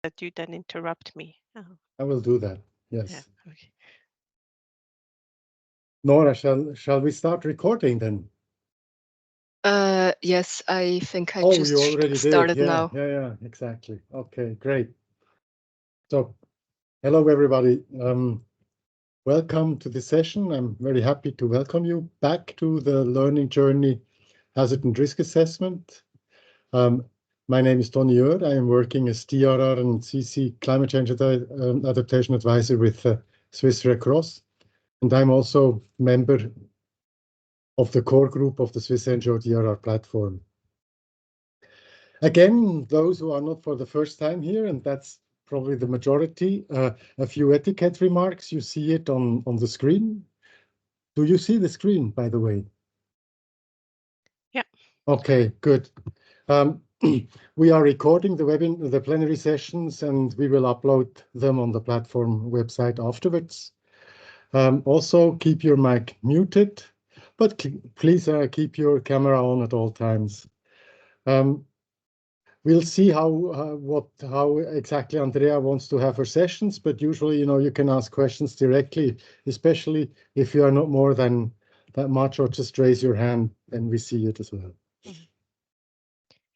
that you then interrupt me. I will do that. Yeah, Yes. okay. Nora, shall we start recording then? Yes, I think I Oh, you just already did. started Yeah, now. yeah, yeah, exactly. Okay, great. So, hello everybody. Welcome to this session. I'm very happy to welcome you back to the learning journey hazard and risk assessment. Um, my name is Tony Ör. I am working as DRR and CC climate change adaptation advisor with Swiss Red Cross. And I'm also member of the core group of the Swiss NGO DRR platform. Again, those who are not for the first time here, and that's probably the majority, a few etiquette remarks. You see it on the screen. Do you see the screen, by the way? Yeah. Okay, good. We are recording the plenary sessions, and we will upload them on the platform website afterwards. Also, keep your mic muted, but please keep your camera on at all times. We'll see how exactly Andrea wants to have her sessions, but usually, you can ask questions directly, especially if you are not more than that much, or just raise your hand and we see it as well. Mhm.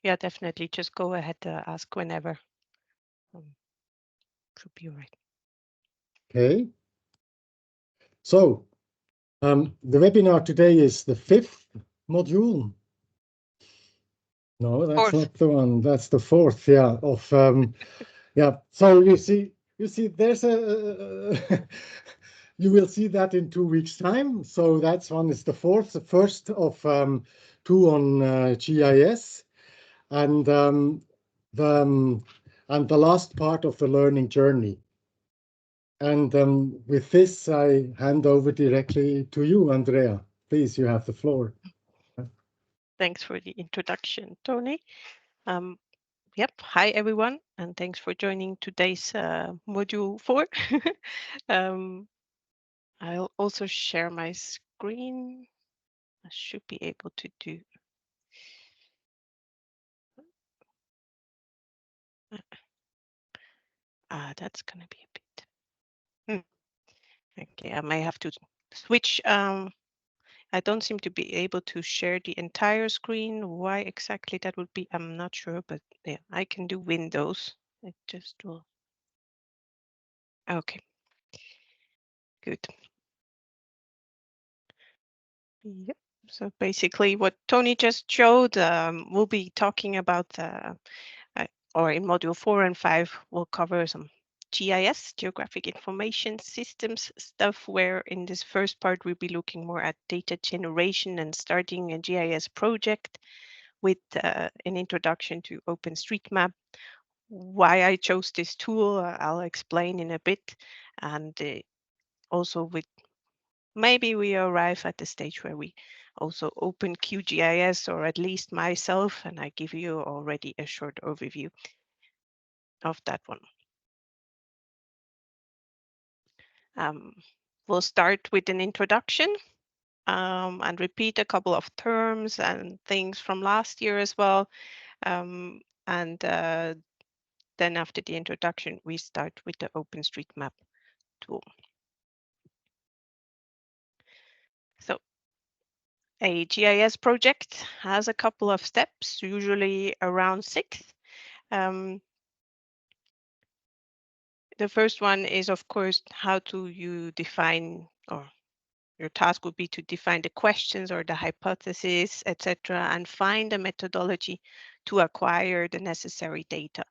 Yeah, definitely. Just go ahead, ask whenever. Should be all right. Okay. So the webinar today is the 5th module. No, that's Fourth. not the one. That's the 4th. Yeah. Yeah. So you see, there's you will see that in 2 weeks' time. So that's one is the 4th, the first of 2 on GIS, and the last part of the learning journey. And with this, I hand over directly to you, Andrea. Please, you have the floor. Thanks for the introduction, Tony. Yep. Hi, everyone, and thanks for joining today's module 4. I'll also share my screen. I should be able to do. That's gonna be a bit. Okay, I may have to switch. I don't seem to be able to share the entire screen. Why exactly that would be, I'm not sure, but yeah, I can do Windows. It just will. Okay, good. Yep. So basically what Tony just showed, we'll be talking about, or in module 4 and 5, we'll cover some GIS, Geographic Information Systems stuff, where in this first part, we'll be looking more at data generation and starting a GIS project with an introduction to OpenStreetMap. Why I chose this tool, I'll explain in a bit. And also with maybe we arrive at the stage where we also open QGIS, or at least myself, and I give you already a short overview of that one. We'll start with an introduction and repeat a couple of terms and things from last year as well. And then after the introduction, we start with the OpenStreetMap tool. So a GIS project has a couple of steps, usually around 6. The first one is, of course, how do you define, or your task would be to define the questions or the hypothesis, etc., and find a methodology to acquire the necessary data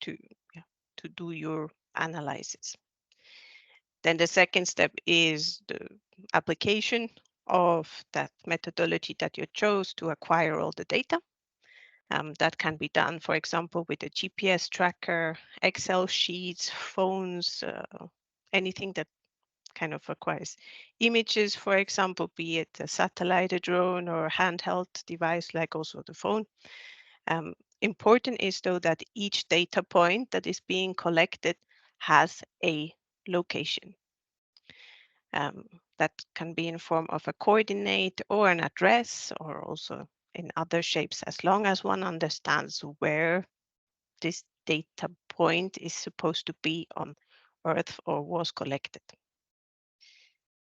to do your analysis. Then the second step is the application of that methodology that you chose to acquire all the data. That can be done, for example, with a GPS tracker, Excel sheets, phones, anything that kind of requires images, for example, be it a satellite, a drone, or a handheld device like also the phone. Important is, though, that each data point that is being collected has a location. That can be in form of a coordinate or an address, or also in other shapes, as long as one understands where this data point is supposed to be on Earth or was collected.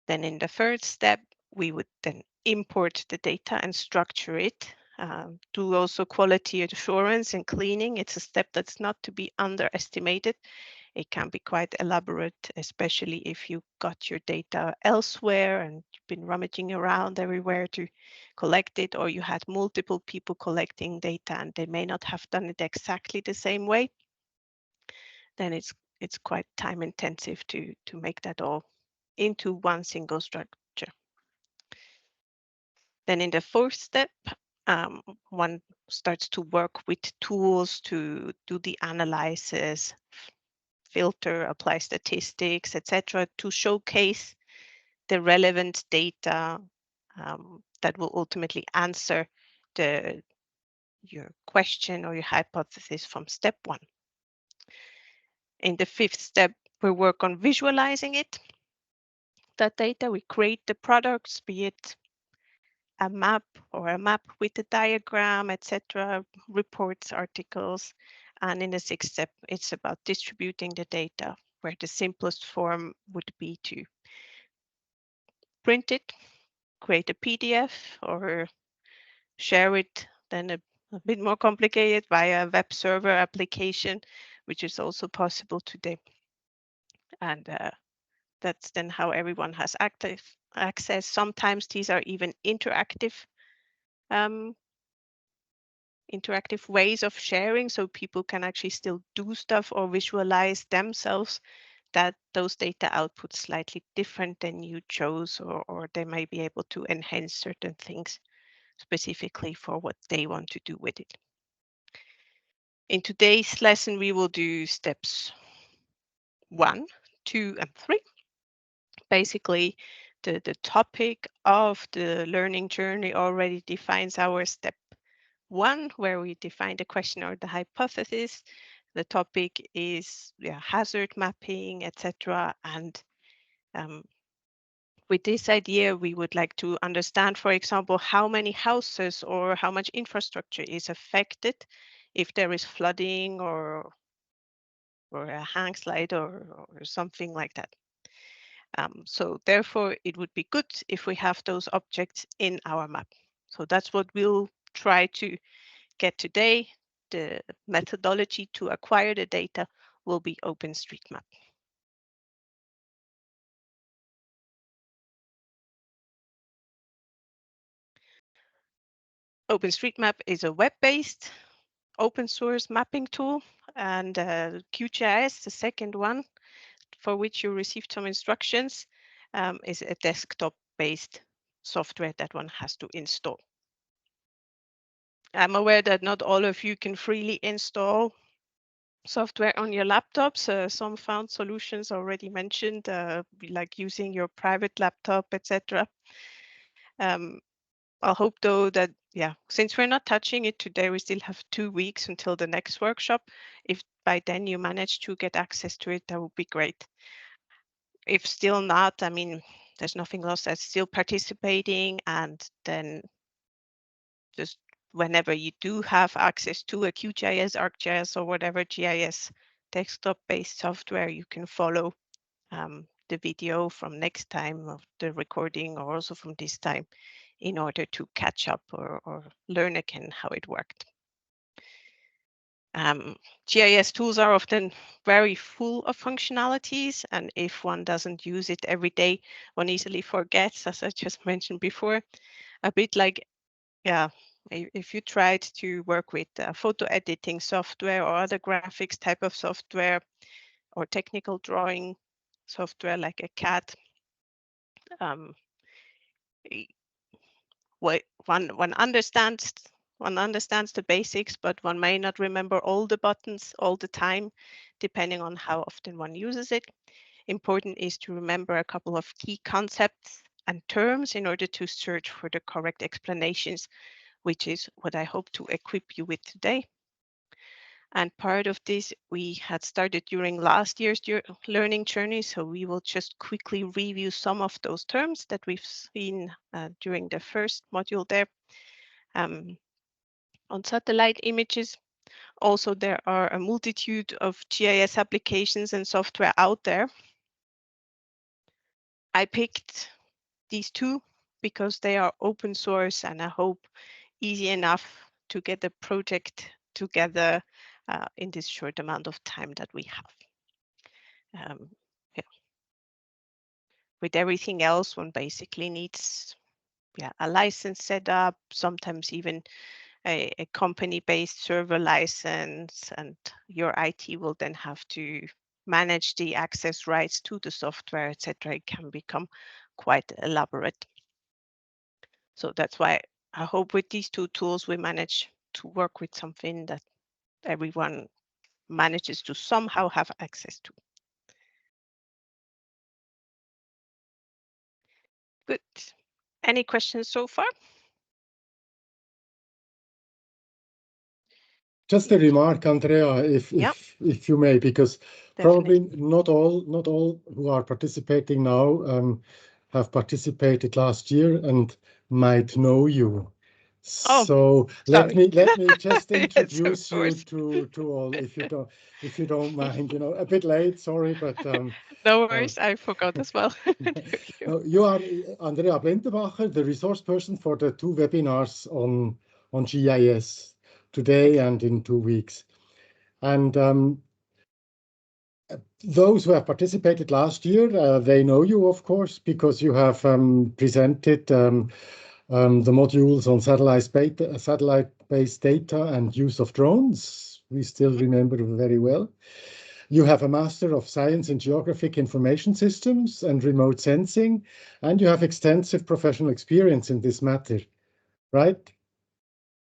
Then in the third step, we would then import the data and structure it. Do also quality assurance and cleaning. It's a step that's not to be underestimated. It can be quite elaborate, especially if you got your data elsewhere and you've been rummaging around everywhere to collect it, or you had multiple people collecting data and they may not have done it exactly the same way. Then it's quite time intensive to make that all into one single structure. Then in the fourth step, one starts to work with tools to do the analysis, filter, apply statistics, etc., to showcase the relevant data that will ultimately answer your question or your hypothesis from step one. In the fifth step, we work on visualizing it. That data, we create the products, be it a map or a map with a diagram, etc., reports, articles. And in the sixth step, it's about distributing the data, where the simplest form would be to print it, create a PDF, or share it, then a bit more complicated via a web server application, which is also possible today. And that's then how everyone has active access. Sometimes these are even interactive ways of sharing, so people can actually still do stuff or visualize themselves that those data outputs slightly different than you chose, or they might be able to enhance certain things specifically for what they want to do with it. In today's lesson, we will do steps 1, 2, and 3. Basically, the topic of the learning journey already defines our step 1, where we define the question or the hypothesis. The topic is hazard mapping, etc. And with this idea, we would like to understand, for example, how many houses or how much infrastructure is affected if there is flooding or a hang slide or something like that. So therefore, it would be good if we have those objects in our map. So that's what we'll try to get today. The methodology to acquire the data will be OpenStreetMap. OpenStreetMap is a web-based open source mapping tool, and QGIS, the second one, for which you received some instructions, is a desktop-based software that one has to install. I'm aware that not all of you can freely install software on your laptops. Some found solutions already mentioned, like using your private laptop, etc. I'll hope though that, since we're not touching it today, we still have 2 weeks until the next workshop. If by then you manage to get access to it, that would be great. If still not, I mean, there's nothing lost. That's still participating, and then just whenever you do have access to a QGIS, ArcGIS, or whatever GIS desktop-based software, you can follow the video from next time of the recording, or also from this time, in order to catch up or learn again how it worked. GIS tools are often very full of functionalities, and if one doesn't use it every day, one easily forgets, as I just mentioned before. A bit like, if you tried to work with photo editing software or other graphics type of software, or technical drawing software like a CAD, one understands the basics, but one may not remember all the buttons all the time, depending on how often one uses it. Important is to remember a couple of key concepts and terms in order to search for the correct explanations, which is what I hope to equip you with today. And part of this we had started during last year's learning journey, so we will just quickly review some of those terms that we've seen during the first module there. On satellite images, Also, there are a multitude of GIS applications and software out there. I picked these two because they are open source and I hope easy enough to get a project together in this short amount of time that we have. Yeah. With everything else, one basically needs a license set up, sometimes even a company-based server license, and your IT will then have to manage the access rights to the software, etc. It can become quite elaborate. So that's why I hope with these two tools we manage to work with something that everyone manages to somehow have access to. Good. Any questions so far? Just a remark, Andrea, if you may, because Definitely. probably not all who are participating now have participated last year and might know you. Oh, So let sorry. me just Yes, of introduce you course. to all, if you don't mind. A bit late, sorry, but No um, worries, I forgot as well. Thank you. you are Andrea Blentebacher, the resource person for the two webinars on GIS today Excellent. and in 2 weeks. And those who have participated last year, they know you, of course, because you have presented the modules on satellite-based data and use of drones. We still Mhm. remember very well. You have a Master of Science in Geographic Information Systems and Remote Sensing, and you have extensive professional experience in this matter, right?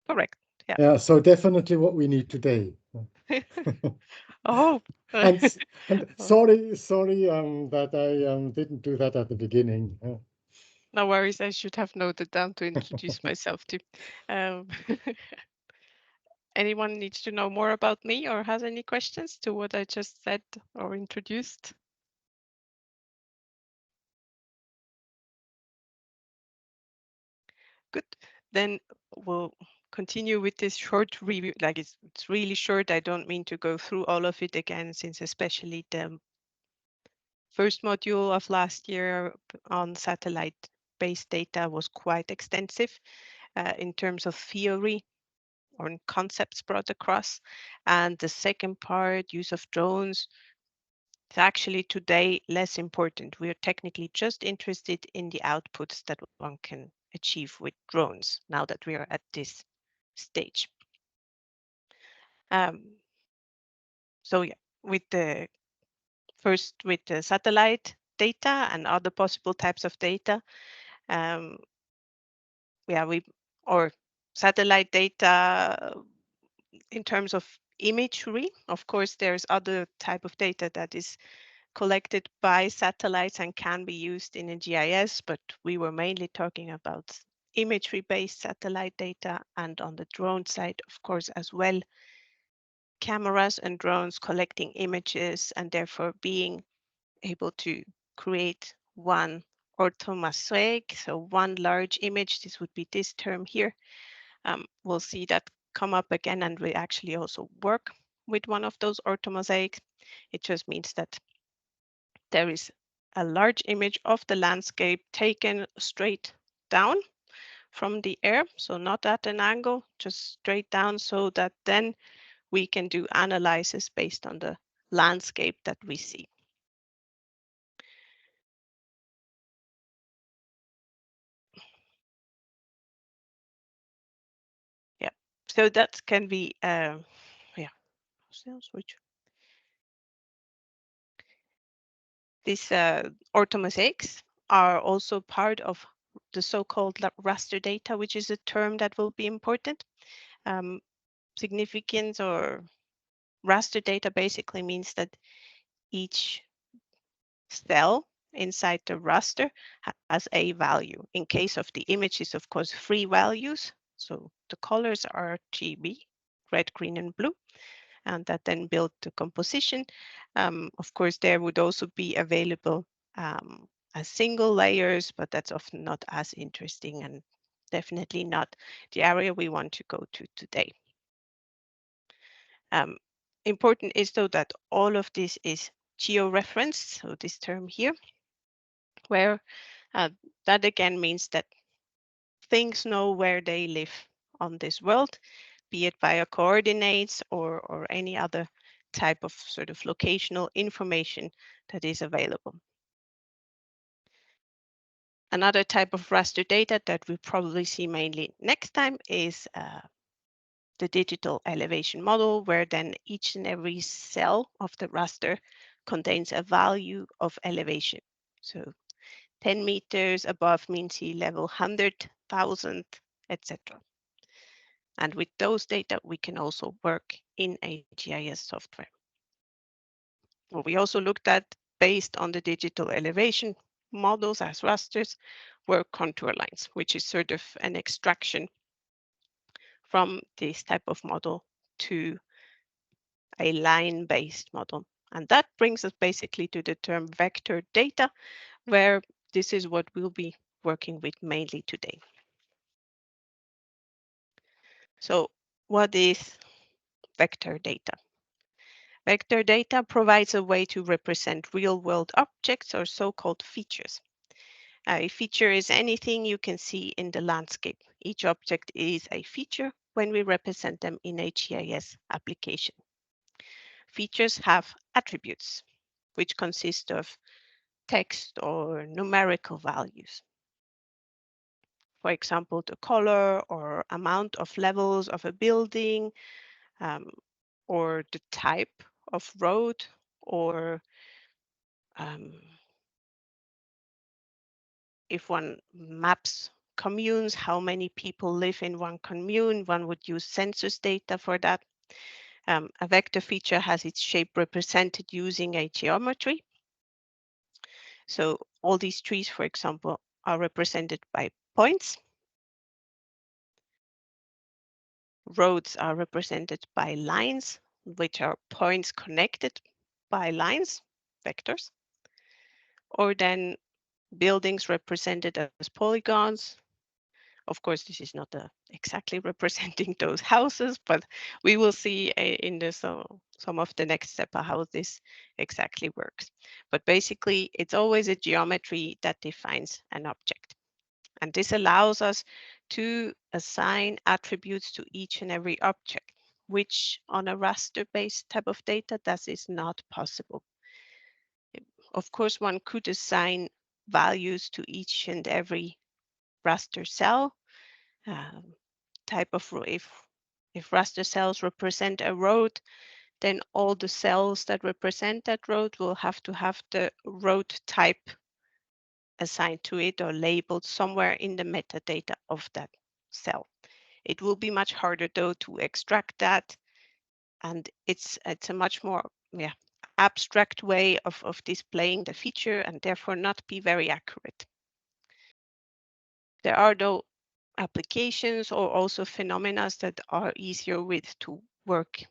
Correct. Yeah. Yeah, so definitely what we need today. Oh, And and oh, sorry that I didn't do that at the beginning. no worries. I should have noted down to introduce myself to. Um, anyone needs to know more about me or has any questions to what I just said or introduced? Good. Then we'll continue with this short review. Like it's really short. I don't mean to go through all of it again, since especially the first module of last year on satellite-based data was quite extensive in terms of theory or concepts brought across. And the second part, use of drones, is actually today less important. We are technically just interested in the outputs that one can achieve with drones now that we are at this stage. Um, so yeah, with the with the satellite data and other possible types of data, um, yeah, or satellite data in terms of imagery. Of course, there's other type of data that is collected by satellites and can be used in a GIS, but we were mainly talking about imagery-based satellite data, and on the drone side, of course, as well, cameras and drones collecting images and therefore being able to create one orthomosaic, so one large image. This would be this term here. We'll see that come up again, and we actually also work with one of those orthomosaics. It just means that there is a large image of the landscape taken straight down from the air, so not at an angle, just straight down, so that then we can do analysis based on the landscape that we see. Yeah, so that can be, yeah, switch. These orthomosaics are also part of the so-called raster data, which is a term that will be important. Significance or raster data basically means that each cell inside the raster has a value. In case of the images, of course, free values. So the colors are RGB, red, green, and blue, and that then build the composition. Of course, there would also be available as single layers, but that's often not as interesting and definitely not the area we want to go to today. Important is though that all of this is geo-referenced, so this term here, where that again means that things know where they live on this world, be it via coordinates or any other type of sort of locational information that is available. Another type of raster data that we probably see mainly next time is the digital elevation model, where then each and every cell of the raster contains a value of elevation. So 10 meters above mean sea level, 100,000, etc. And with those data, we can also work in a GIS software. What we also looked at, based on the digital elevation models as rasters, were contour lines, which is sort of an extraction from this type of model to a line-based model. And that brings us basically to the term vector data, where this is what we'll be working with mainly today. So what is vector data? Vector data provides a way to represent real-world objects or so-called features. A feature is anything you can see in the landscape. Each object is a feature when we represent them in a GIS application. Features have attributes, which consist of text or numerical values. For example, the color or amount of levels of a building, um, or the type of road, or um, if one maps communes, how many people live in one commune, one would use census data for that. A vector feature has its shape represented using a geometry. So all these trees, for example, are represented by points. Roads are represented by lines, which are points connected by lines, vectors. Or then buildings represented as polygons. Of course, this is not exactly representing those houses, but we will see in some of the next step how this exactly works. But basically, it's always a geometry that defines an object. And this allows us to assign attributes to each and every object, which on a raster-based type of data, that is not possible. Of course, one could assign values to each and every raster cell. Type of if raster cells represent a road, then all the cells that represent that road will have to have the road type assigned to it or labeled somewhere in the metadata of that cell. It will be much harder though to extract that, and it's a much more abstract way of displaying the feature and therefore not be very accurate. There are though applications or also phenomena that are easier with to work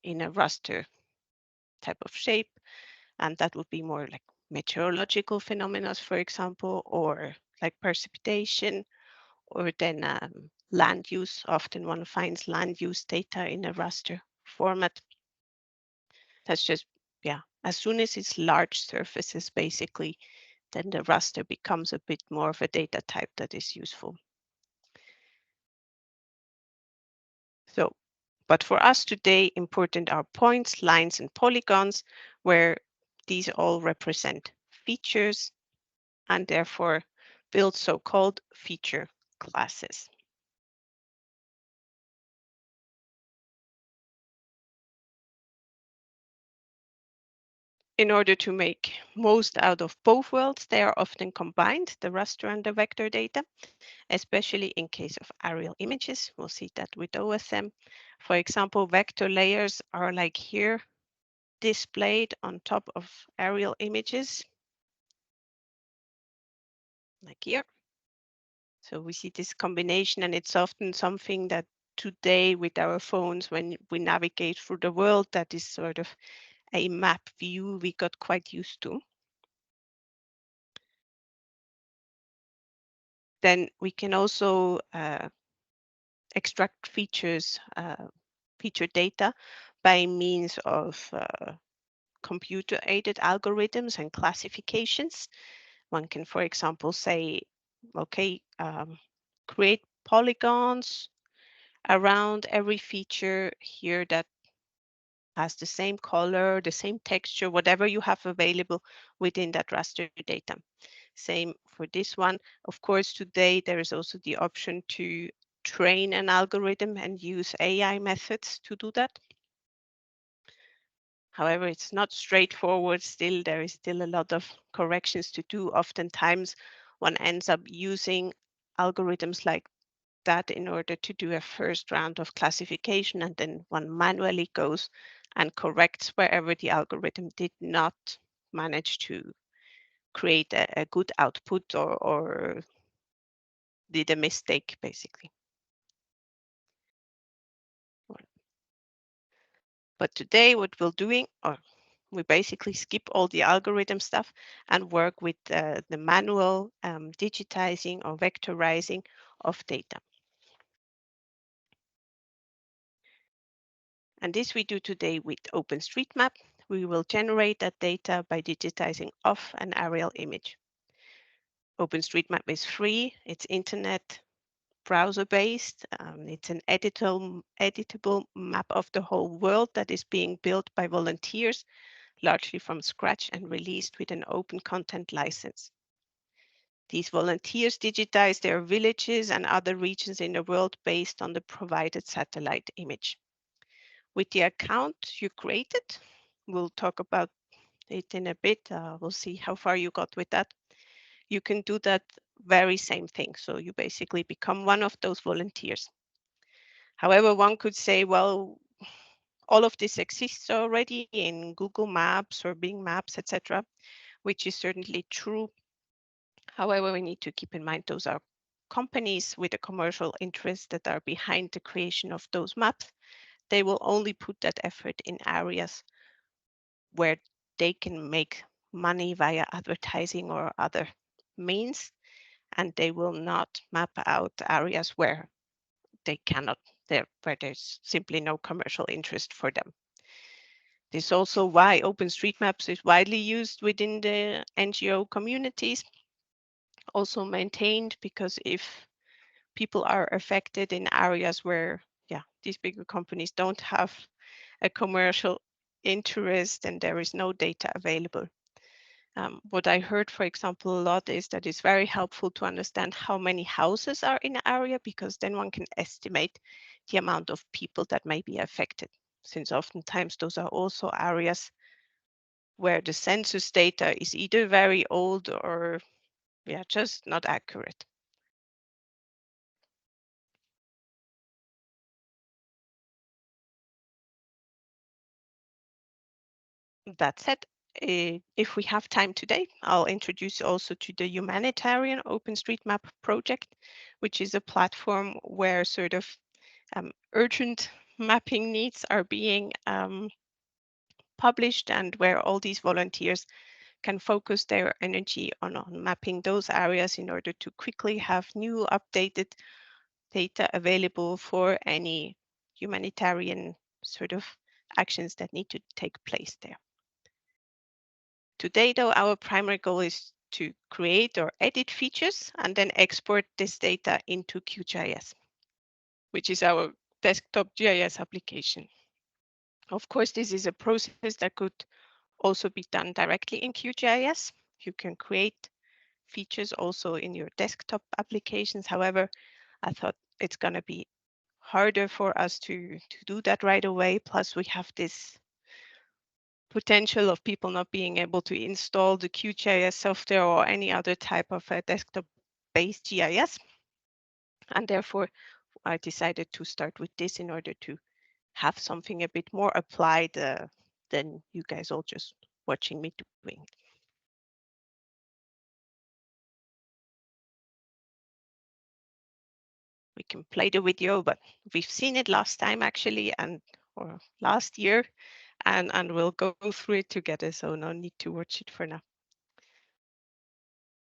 in a raster type of shape, and that would be more like meteorological phenomena, for example, or like precipitation, or then land use. Often one finds land use data in a raster format. That's just, as soon as it's large surfaces, basically, then the raster becomes a bit more of a data type that is useful. So, but for us today, important are points, lines, and polygons, where these all represent features and therefore build so-called feature classes. In order to make most out of both worlds, they are often combined, the raster and the vector data, especially in case of aerial images. We'll see that with OSM. For example, vector layers are like here, displayed on top of aerial images, like here. So we see this combination, and it's often something that today with our phones, when we navigate through the world, that is sort of a map view we got quite used to. Then we can also extract feature data by means of computer-aided algorithms and classifications. One can, for example, say, okay, create polygons around every feature here that has the same color, the same texture, whatever you have available within that raster data. Same for this one. Of course, today there is also the option to train an algorithm and use AI methods to do that. However, it's not straightforward still. There is still a lot of corrections to do. Oftentimes, one ends up using algorithms like that in order to do a first round of classification, and then one manually goes and corrects wherever the algorithm did not manage to create a good output or did a mistake, basically. But today what we're doing, or we basically skip all the algorithm stuff and work with the manual digitizing or vectorizing of data. And this we do today with OpenStreetMap. We will generate that data by digitizing off an aerial image. OpenStreetMap is free, it's internet browser-based. It's an editable map of the whole world that is being built by volunteers, largely from scratch and released with an open content license. These volunteers digitize their villages and other regions in the world based on the provided satellite image. With the account you created, we'll talk about it in a bit. We'll see how far you got with that. You can do that very same thing. So you basically become one of those volunteers. However, one could say, well, all of this exists already in Google Maps or Bing Maps, etc., which is certainly true. However, we need to keep in mind those are companies with a commercial interest that are behind the creation of those maps. They will only put that effort in areas where they can make money via advertising or other means, and they will not map out areas where they cannot, where there's simply no commercial interest for them. This is also why OpenStreetMaps is widely used within the NGO communities, also maintained, because if people are affected in areas where, yeah, these bigger companies don't have a commercial interest and there is no data available. What I heard, for example, a lot is that it's very helpful to understand how many houses are in an area, because then one can estimate the amount of people that may be affected, since oftentimes those are also areas where the census data is either very old or, yeah, just not accurate. That said, if we have time today, I'll introduce you also to the humanitarian OpenStreetMap project, which is a platform where sort of urgent mapping needs are being published, and where all these volunteers can focus their energy on mapping those areas in order to quickly have new updated data available for any humanitarian sort of actions that need to take place there. Today, though, our primary goal is to create or edit features and then export this data into QGIS, which is our desktop GIS application. Of course, this is a process that could also be done directly in QGIS. You can create features also in your desktop applications. However, I thought it's going to be harder for us to do that right away. Plus, we have this potential of people not being able to install the QGIS software or any other type of desktop-based GIS. And therefore, I decided to start with this in order to have something a bit more applied than you guys all just watching me doing. We can play the video, but we've seen it last time actually, or last year, and we'll go through it together, so no need to watch it for now.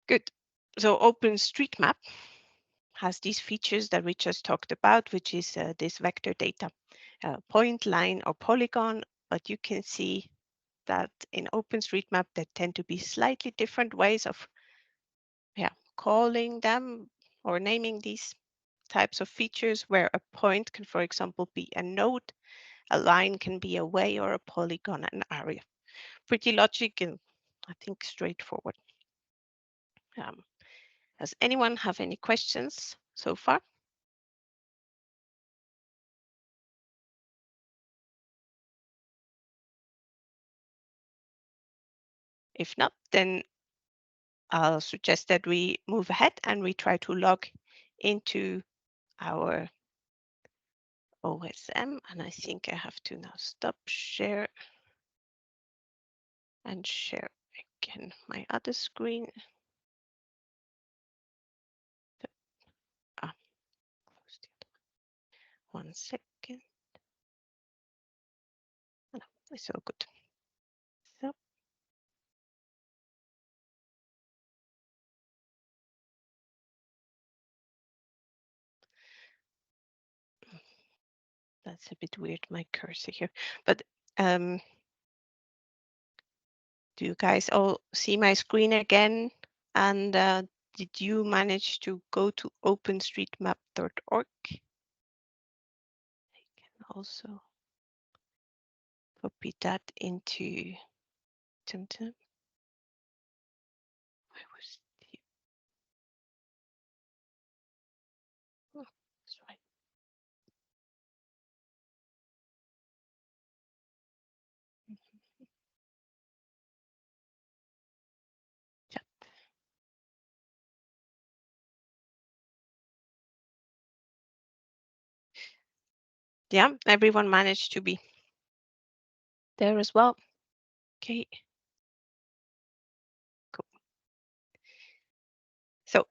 Good. So OpenStreetMap has these features that we just talked about, which is this vector data. point, line, or polygon, but you can see that in OpenStreetMap there tend to be slightly different ways of calling them or naming these types of features, where a point can, for example, be a node, a line can be a way, or a polygon an area. Pretty logic and I think straightforward. Does anyone have any questions so far? If not, then I'll suggest that we move ahead and we try to log into our OSM. And I think I have to now stop share and share again my other screen. Close the other one. 1 second. Oh, no, it's all good. So that's a bit weird, my cursor here. But do you guys all see my screen again? And did you manage to go to openstreetmap.org? I can also copy that into TimTim. Where was the? Oh, that's right. Yeah. Yeah, everyone managed to be there as well. Okay. Cool. So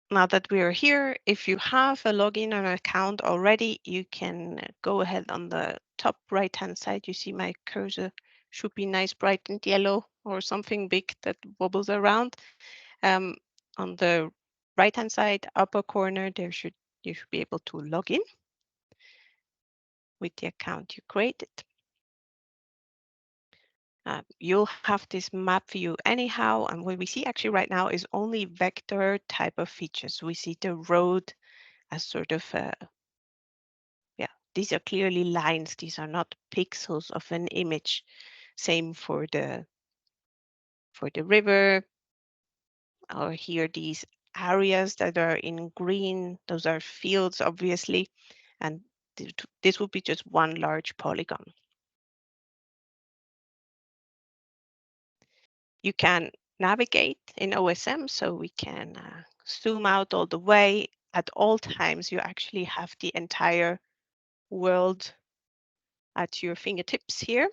now that we are here, if you have a login and account already, you can go ahead on the top right-hand side. You see my cursor should be nice, bright and yellow, or something big that wobbles around. On the right-hand side, upper corner, you should be able to log in with the account you created. You'll have this map view anyhow, and what we see actually right now is only vector type of features. We see the road as sort of these are clearly lines. These are not pixels of an image. Same for the river, or here these areas that are in green. Those are fields, obviously, and this would be just one large polygon. You can navigate in OSM, so we can zoom out all the way. At all times, you actually have the entire world at your fingertips here.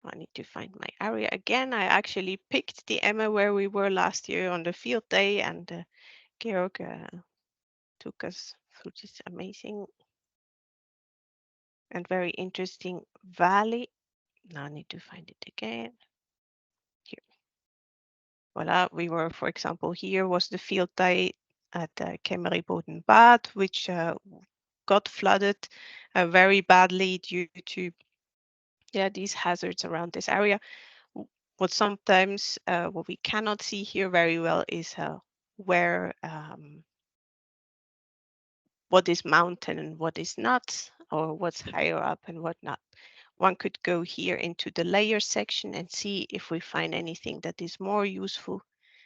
I need to find my area again. I actually picked the Emma where we were last year on the field day, and Georg took us through this amazing and very interesting valley. Now I need to find it again. Here. Voila, we were, for example, here was the field day at Kemmeriboden-Bad, which got flooded very badly due to these hazards around this area. What sometimes what we cannot see here very well is where what is mountain and what is not, or what's higher up and what not. One could go here into the layer section and see if we find anything that is more useful.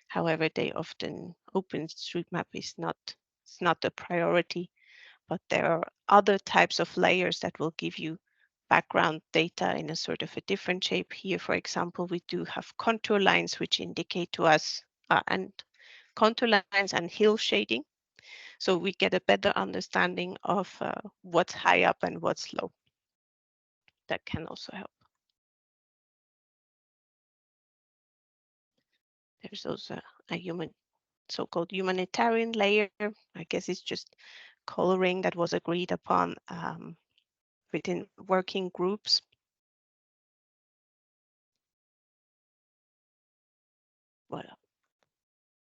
However, they often OpenStreetMap is not a priority, but there are other types of layers that will give you background data in a sort of a different shape. Here, for example, we do have contour lines which indicate to us and contour lines and hill shading. So we get a better understanding of what's high up and what's low. That can also help. There's also a so-called humanitarian layer. I guess it's just coloring that was agreed upon within working groups. Voilà.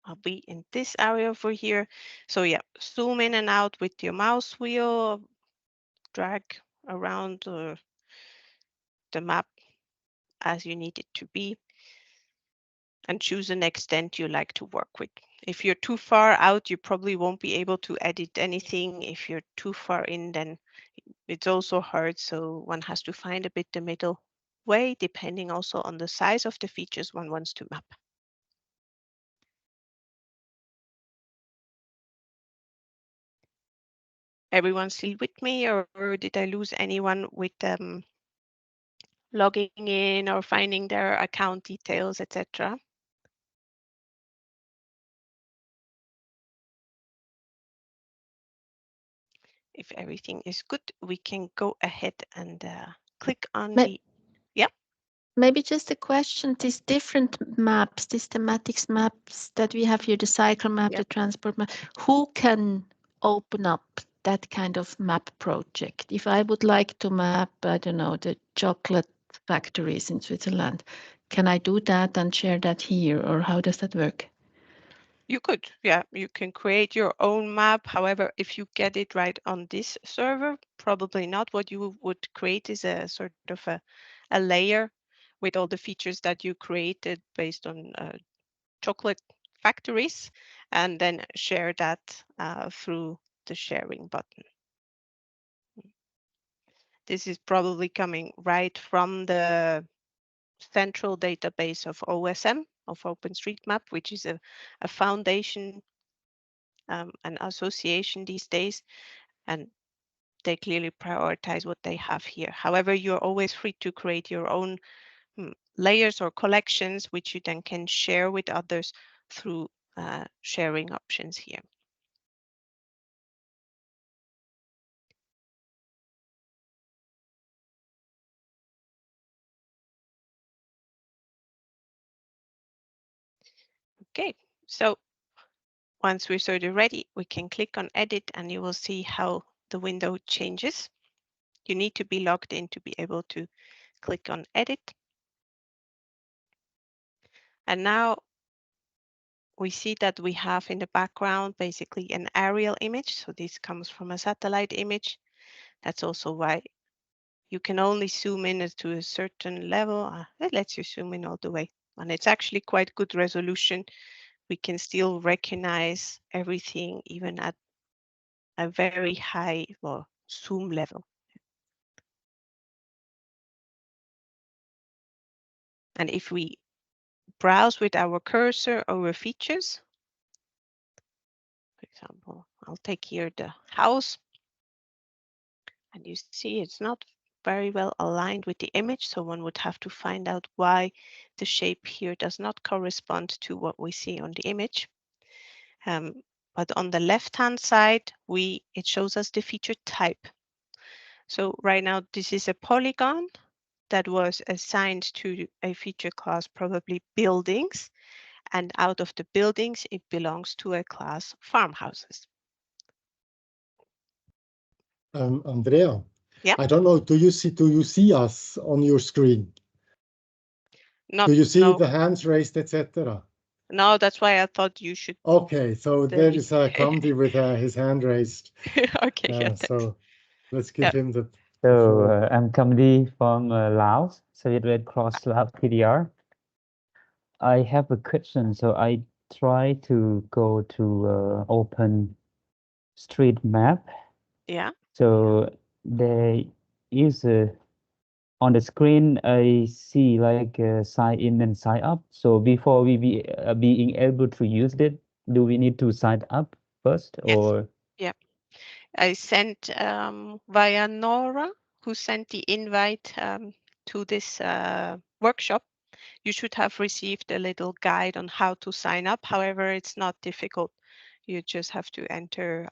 I'll be in this area over here. So yeah, zoom in and out with your mouse wheel, drag around the map as you need it to be, and choose an extent you like to work with. If you're too far out, you probably won't be able to edit anything. If you're too far in, then it's also hard. So one has to find a bit the middle way, depending also on the size of the features one wants to map. Everyone still with me, or did I lose anyone with logging in or finding their account details, etc.? If everything is good, we can go ahead and click on the, yeah. Maybe just a question, these different maps, these thematics maps that we have here, the cycle map, the transport map, who can open up that kind of map project? If I would like to map, I don't know, the chocolate factories in Switzerland, can I do that and share that here, or how does that work? You could, yeah, you can create your own map. However, if you get it right on this server, probably not. What you would create is a sort of a layer with all the features that you created based on chocolate factories, and then share that through the sharing button. This is probably coming right from the central database of OSM, of OpenStreetMap, which is a foundation, an association these days, and they clearly prioritize what they have here. However, you're always free to create your own layers or collections, which you then can share with others through sharing options here. Okay, so once we're sort of ready, we can click on edit and you will see how the window changes. You need to be logged in to be able to click on edit. And now we see that we have in the background basically an aerial image. So this comes from a satellite image. That's also why you can only zoom in to a certain level. It lets you zoom in all the way. And it's actually quite good resolution. We can still recognize everything even at a very high zoom level. And if we browse with our cursor over features, for example, I'll take here the house, and you see it's not very well aligned with the image, so one would have to find out why the shape here does not correspond to what we see on the image. But on the left-hand side, it shows us the feature type. So right now, this is a polygon that was assigned to a feature class, probably buildings, and out of the buildings, it belongs to a class farmhouses. Andrea, Yeah. I don't know, do you see us on your screen? Not, do you see no. the hands raised, etc.? No, that's why I thought you should. Okay, so there is Kamdi with his hand raised. Okay, yeah. So let's give him the So floor. I'm Kamdi from Laos, Soviet Red Cross Laos PDR. I have a question. So I try to go to open street map. Yeah. So there is on the screen I see like sign in and sign up. So before we being able to use it, do we need to sign up first, Yes. or? Yeah. I sent via Nora, who sent the invite to this workshop. You should have received a little guide on how to sign up. However, it's not difficult. You just have to enter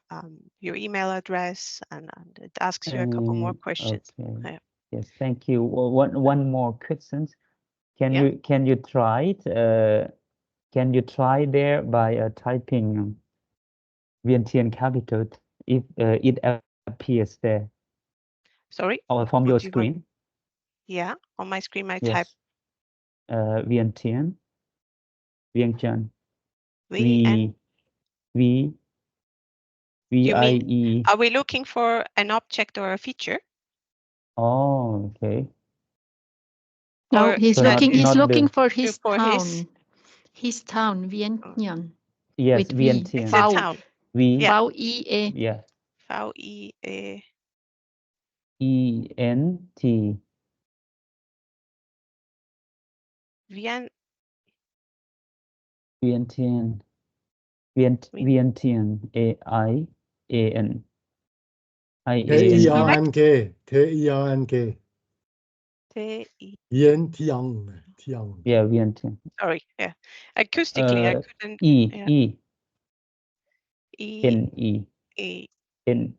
your email address, and it asks you a couple more questions. Okay. Yeah. Yes, thank you. Well, one more question. Can Yeah. you try it? Can you try there by typing Vientiane capital if it appears there? Sorry. Or from your screen? Yeah, on my screen I type Yes. Vientiane. Vientiane. VN. V You mean, VIE. are we looking for an object or a feature? Oh, okay. No, Or he's So that looking. not is He's not looking the for his for town. his? His town, Oh, Vientiane, yes with V. it's a Vientiane. town. V Yeah. V-I-E. yeah VIE. ENT. Vien. Vientiane. Vien. Vientiane. AIAN. Is this IANE. correct? Tiang. T-I. Tiang. Yeah, Vientiane. Sorry. Yeah. Acoustically, I couldn't. Yeah. E E. N E E. N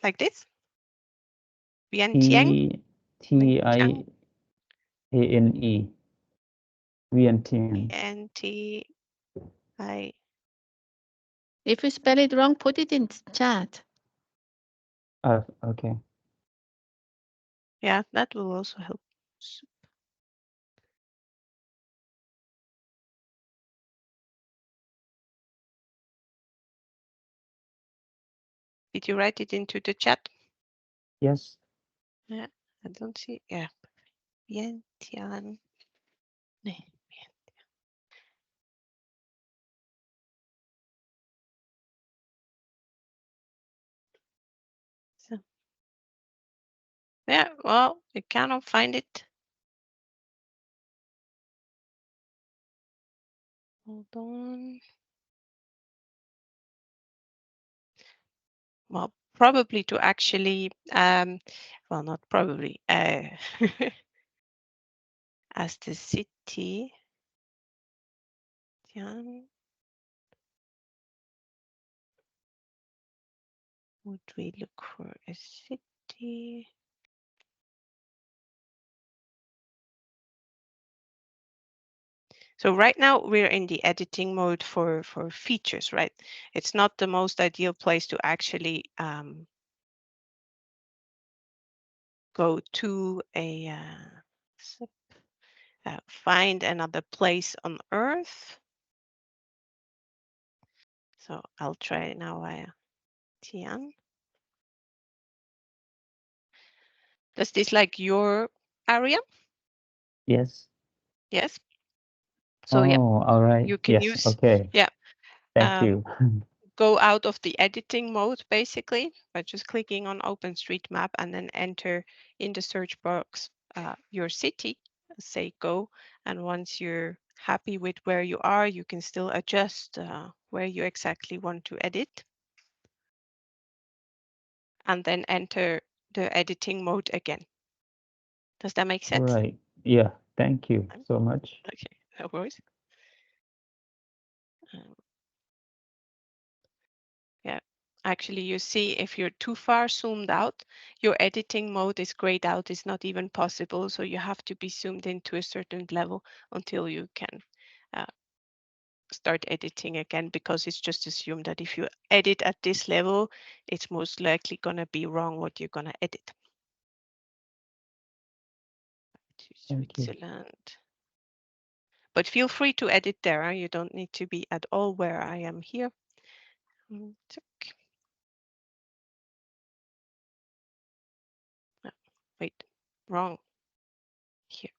Like this. Vientiane. T Vientiane. TIANE. Vientiane. VNTI. If you spell it wrong, put it in chat. Okay. Yeah, that will also help. Did you write it into the chat? Yes. Yeah, I don't see. Yeah. Vientiane. So, yeah, well, I cannot find it. Hold on. Well, probably to actually, well, not probably, as the city. Would we look for a city? So right now we're in the editing mode for features, right? It's not the most ideal place to actually go to a find another place on Earth. So I'll try now via Tian. Does this like your area? Yes. Yes. So yeah, Oh, all right. you can Yes. use, Okay. yeah, Thank you. go out of the editing mode basically by just clicking on OpenStreetMap and then enter in the search box your city, say go, and once you're happy with where you are, you can still adjust where you exactly want to edit and then enter the editing mode again. Does that make All sense? right. Yeah. Thank you so much. Okay, no worries. Um, yeah, actually you see if you're too far zoomed out, your editing mode is grayed out, it's not even possible. So you have to be zoomed into a certain level until you can start editing again, because it's just assumed that if you edit at this level, it's most likely gonna be wrong what you're gonna edit. To Thank you. Switzerland. But feel free to edit there. You don't need to be at all where I am here. Wait, wrong here.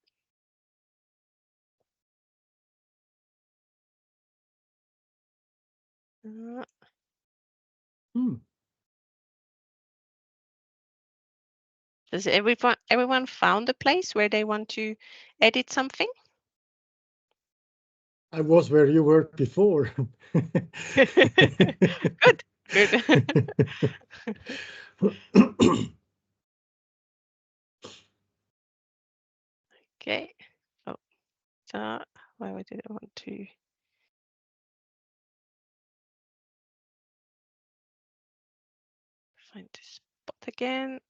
Does everyone found a place where they want to edit something? I was where you were before. Good, good. Okay. Oh, so why did I want to find this spot again?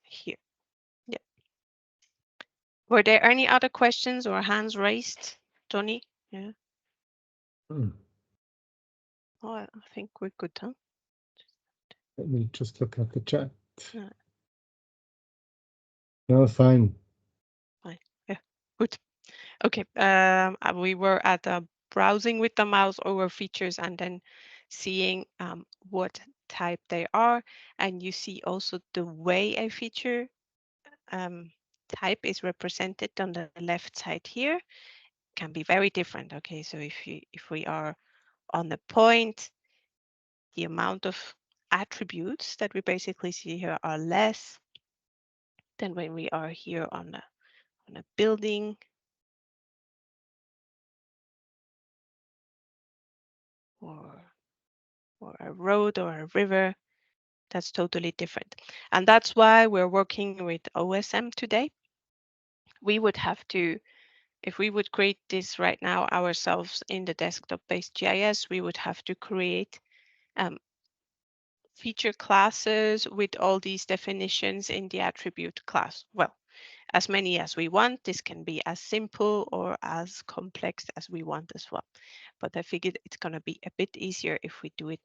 Here. Yeah. Were there any other questions or hands raised, Tony? Yeah. Oh, I think we're good, huh? Let me just look at the chat. No, fine. Fine. Yeah, good. Okay. We were at browsing with the mouse over features and then seeing what type they are. And you see also the way a feature type is represented on the left side here can be very different. Okay, so if we are on the point, the amount of attributes that we basically see here are less than when we are here on a building or a road or a river. That's totally different. And that's why we're working with OSM today. We would have to, if we would create this right now ourselves in the desktop-based GIS, we would have to create feature classes with all these definitions in the attribute class. Well, as many as we want. This can be as simple or as complex as we want as well. But I figured it's going to be a bit easier if we do it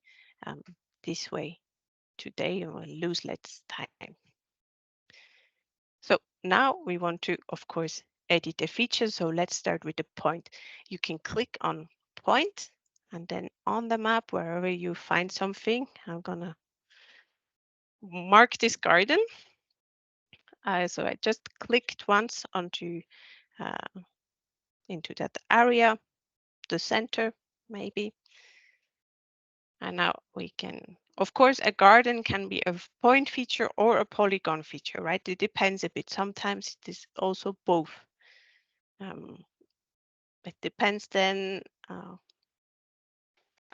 this way today, and we'll lose less time. So now we want to, of course, edit the features. So let's start with the point. You can click on point, and then on the map, wherever you find something, I'm going to mark this garden. So I just clicked once onto into that area, the center maybe. And now we can, of course, a garden can be a point feature or a polygon feature, right? It depends a bit. Sometimes it is also both. It depends then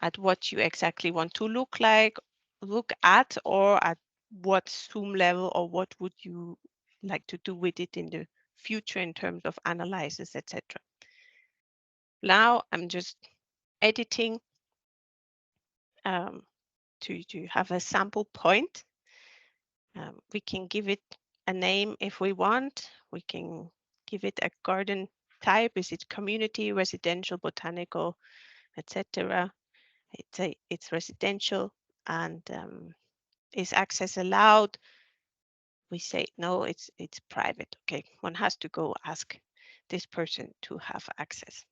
at what you exactly want to look at, or at what zoom level, or what would you like to do with it in the future in terms of analysis, etc. Now I'm just editing to have a sample point. We can give it a name if we want. We can give it a garden type. Is it community, residential, botanical, etc.? It's residential, and is access allowed? We say no, it's private. Okay, one has to go ask this person to have access.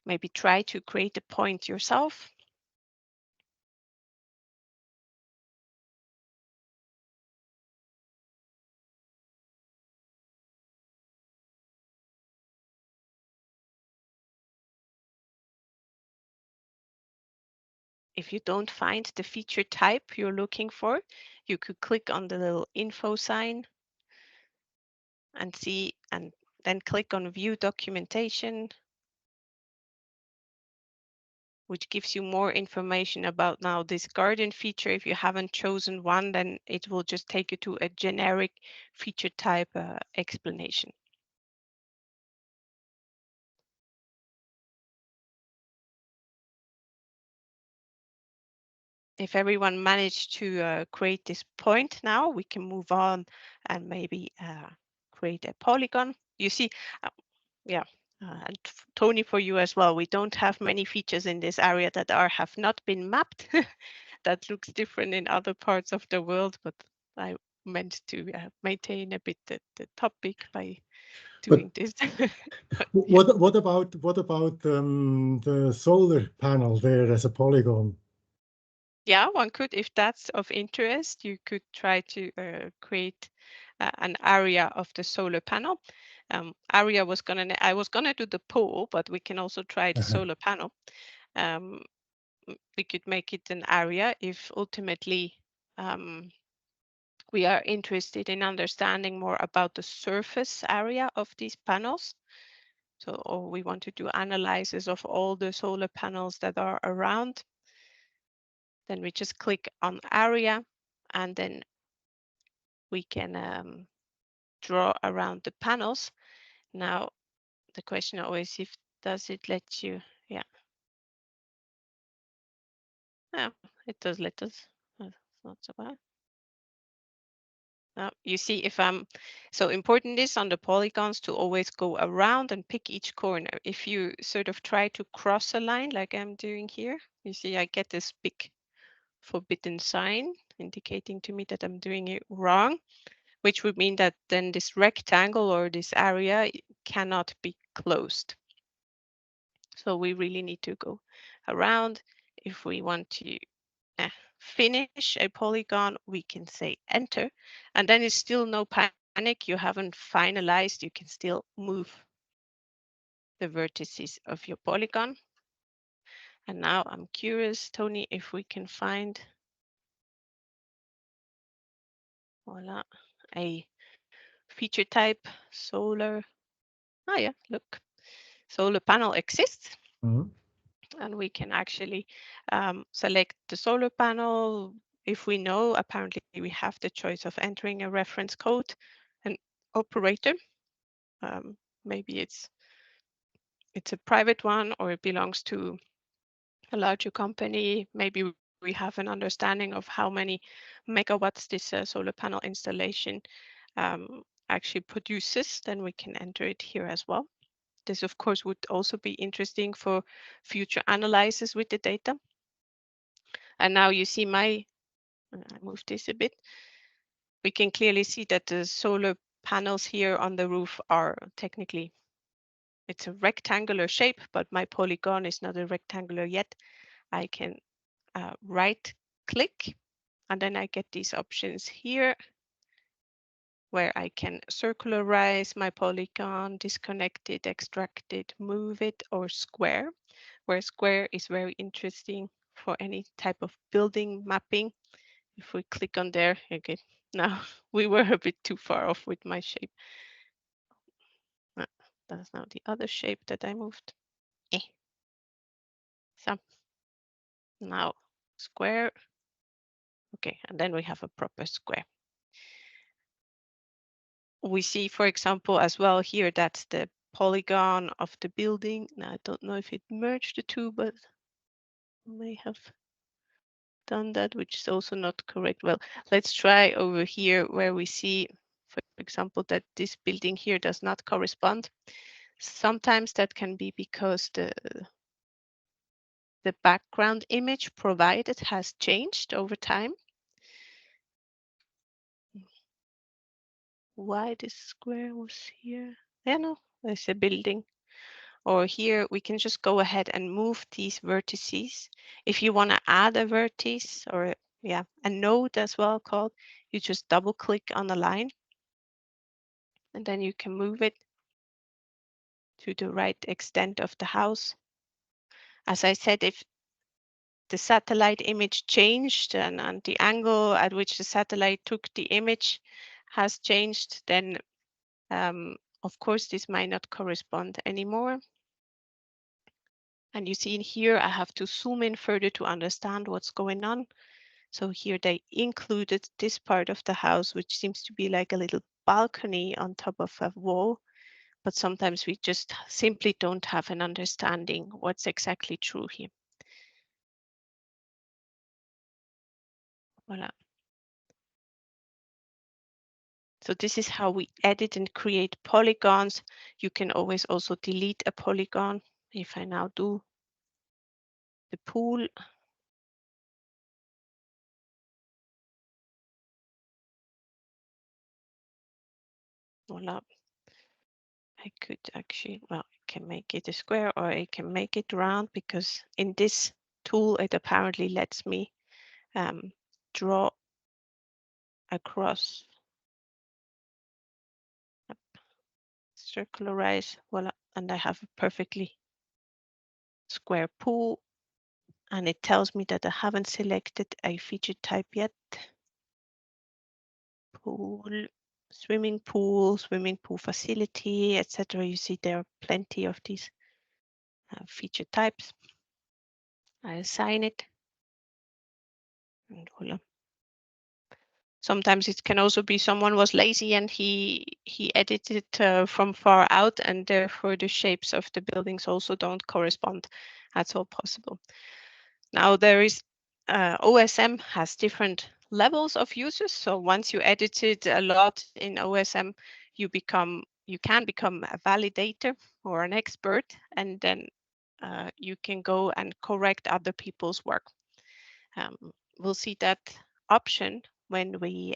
Maybe try to create a point yourself. If you don't find the feature type you're looking for, you could click on the little info sign and see, and then click on view documentation, which gives you more information about now this garden feature. If you haven't chosen one, then it will just take you to a generic feature type explanation. If everyone managed to create this point now, we can move on and maybe create a polygon. You see, yeah, and Tony, for you as well, we don't have many features in this area that have not been mapped. That looks different in other parts of the world, but I meant to maintain a bit the topic by doing this. What about the solar panel there as a polygon? Yeah, one could, if that's of interest, you could try to create an area of the solar panel. Area was I was gonna do the pole, but we can also try the solar panel. We could make it an area if ultimately we are interested in understanding more about the surface area of these panels. So, or we want to do analysis of all the solar panels that are around. Then we just click on area, and then we can draw around the panels. Now, the question always is, does it let you? Yeah. Yeah, it does let us. It's not so bad. You see, if I'm so important is on the polygons to always go around and pick each corner. If you sort of try to cross a line like I'm doing here, you see I get this big forbidden sign. indicating to me that I'm doing it wrong, which would mean that then this rectangle or this area cannot be closed. So we really need to go around. If we want to finish a polygon, we can say enter, and then it's still no panic. You haven't finalized. You can still move the vertices of your polygon. And now I'm curious, Tony, if we can find, voila, a feature type, solar. Oh yeah, look, solar panel exists. Mhm. And we can actually select the solar panel. If we know, apparently we have the choice of entering a reference code, an operator. Maybe it's a private one, or it belongs to a larger company. Maybe we have an understanding of how many megawatts this solar panel installation actually produces. Then we can enter it here as well. This, of course, would also be interesting for future analysis with the data. And now you see I move this a bit. We can clearly see that the solar panels here on the roof are technically, it's a rectangular shape, but my polygon is not a rectangular yet. I can right click, and then I get these options here where I can circularize my polygon, disconnect it, extract it, move it, or square, where square is very interesting for any type of building mapping. If we click on there, okay, now we were a bit too far off with my shape. That's now the other shape that I moved. So now square. Okay, and then we have a proper square. We see, for example, as well here, that's the polygon of the building. Now, I don't know if it merged the two, but may have done that, which is also not correct. Well, let's try over here where we see, for example, that this building here does not correspond. Sometimes that can be because the background image provided has changed over time. Why this square was here? Yeah, no, there's a building. Or here we can just go ahead and move these vertices. If you want to add a vertex, or a node as well called, you just double click on the line, and then you can move it to the right extent of the house. As I said, if the satellite image changed and the angle at which the satellite took the image has changed, then of course this might not correspond anymore. And you see in here, I have to zoom in further to understand what's going on. So here they included this part of the house, which seems to be like a little balcony on top of a wall. But sometimes we just simply don't have an understanding what's exactly true here. Voila. So this is how we edit and create polygons. You can always also delete a polygon. If I now do the pool, voila. I could actually, well, I can make it a square or I can make it round, because in this tool, it apparently lets me draw across, circularize, voila, and I have a perfectly square pool, and it tells me that I haven't selected a feature type yet. Pool, swimming pool facility, etc. You see there are plenty of these feature types. I assign it, and voila. Sometimes it can also be someone was lazy and he edited from far out, and therefore the shapes of the buildings also don't correspond. That's all possible. Now there is OSM has different levels of users. So once you edited a lot in OSM, you can become a validator or an expert, and then you can go and correct other people's work. We'll see that option when we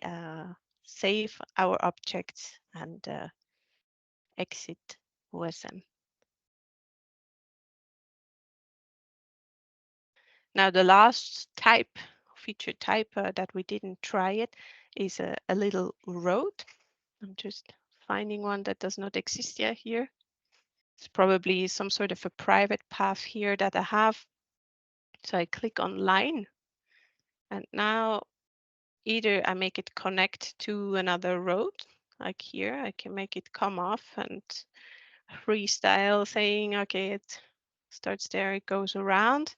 save our objects and exit OSM. Now the last type, feature type that we didn't try it is a little road. I'm just finding one that does not exist yet here. It's probably some sort of a private path here that I have. So I click on line, and now either I make it connect to another road, like here, I can make it come off and freestyle saying, okay, it starts there, it goes around.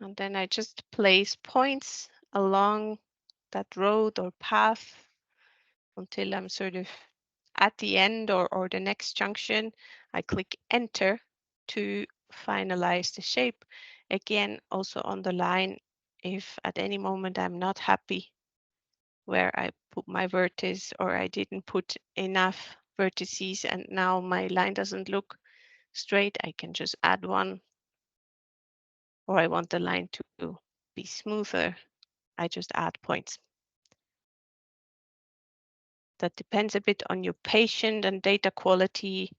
And then I just place points along that road or path until I'm sort of at the end or the next junction. I click enter to finalize the shape. Again, also on the line, if at any moment I'm not happy where I put my vertex or I didn't put enough vertices and now my line doesn't look straight, I can just add one. Or I want the line to be smoother, I just add points. That depends a bit on your patient and data quality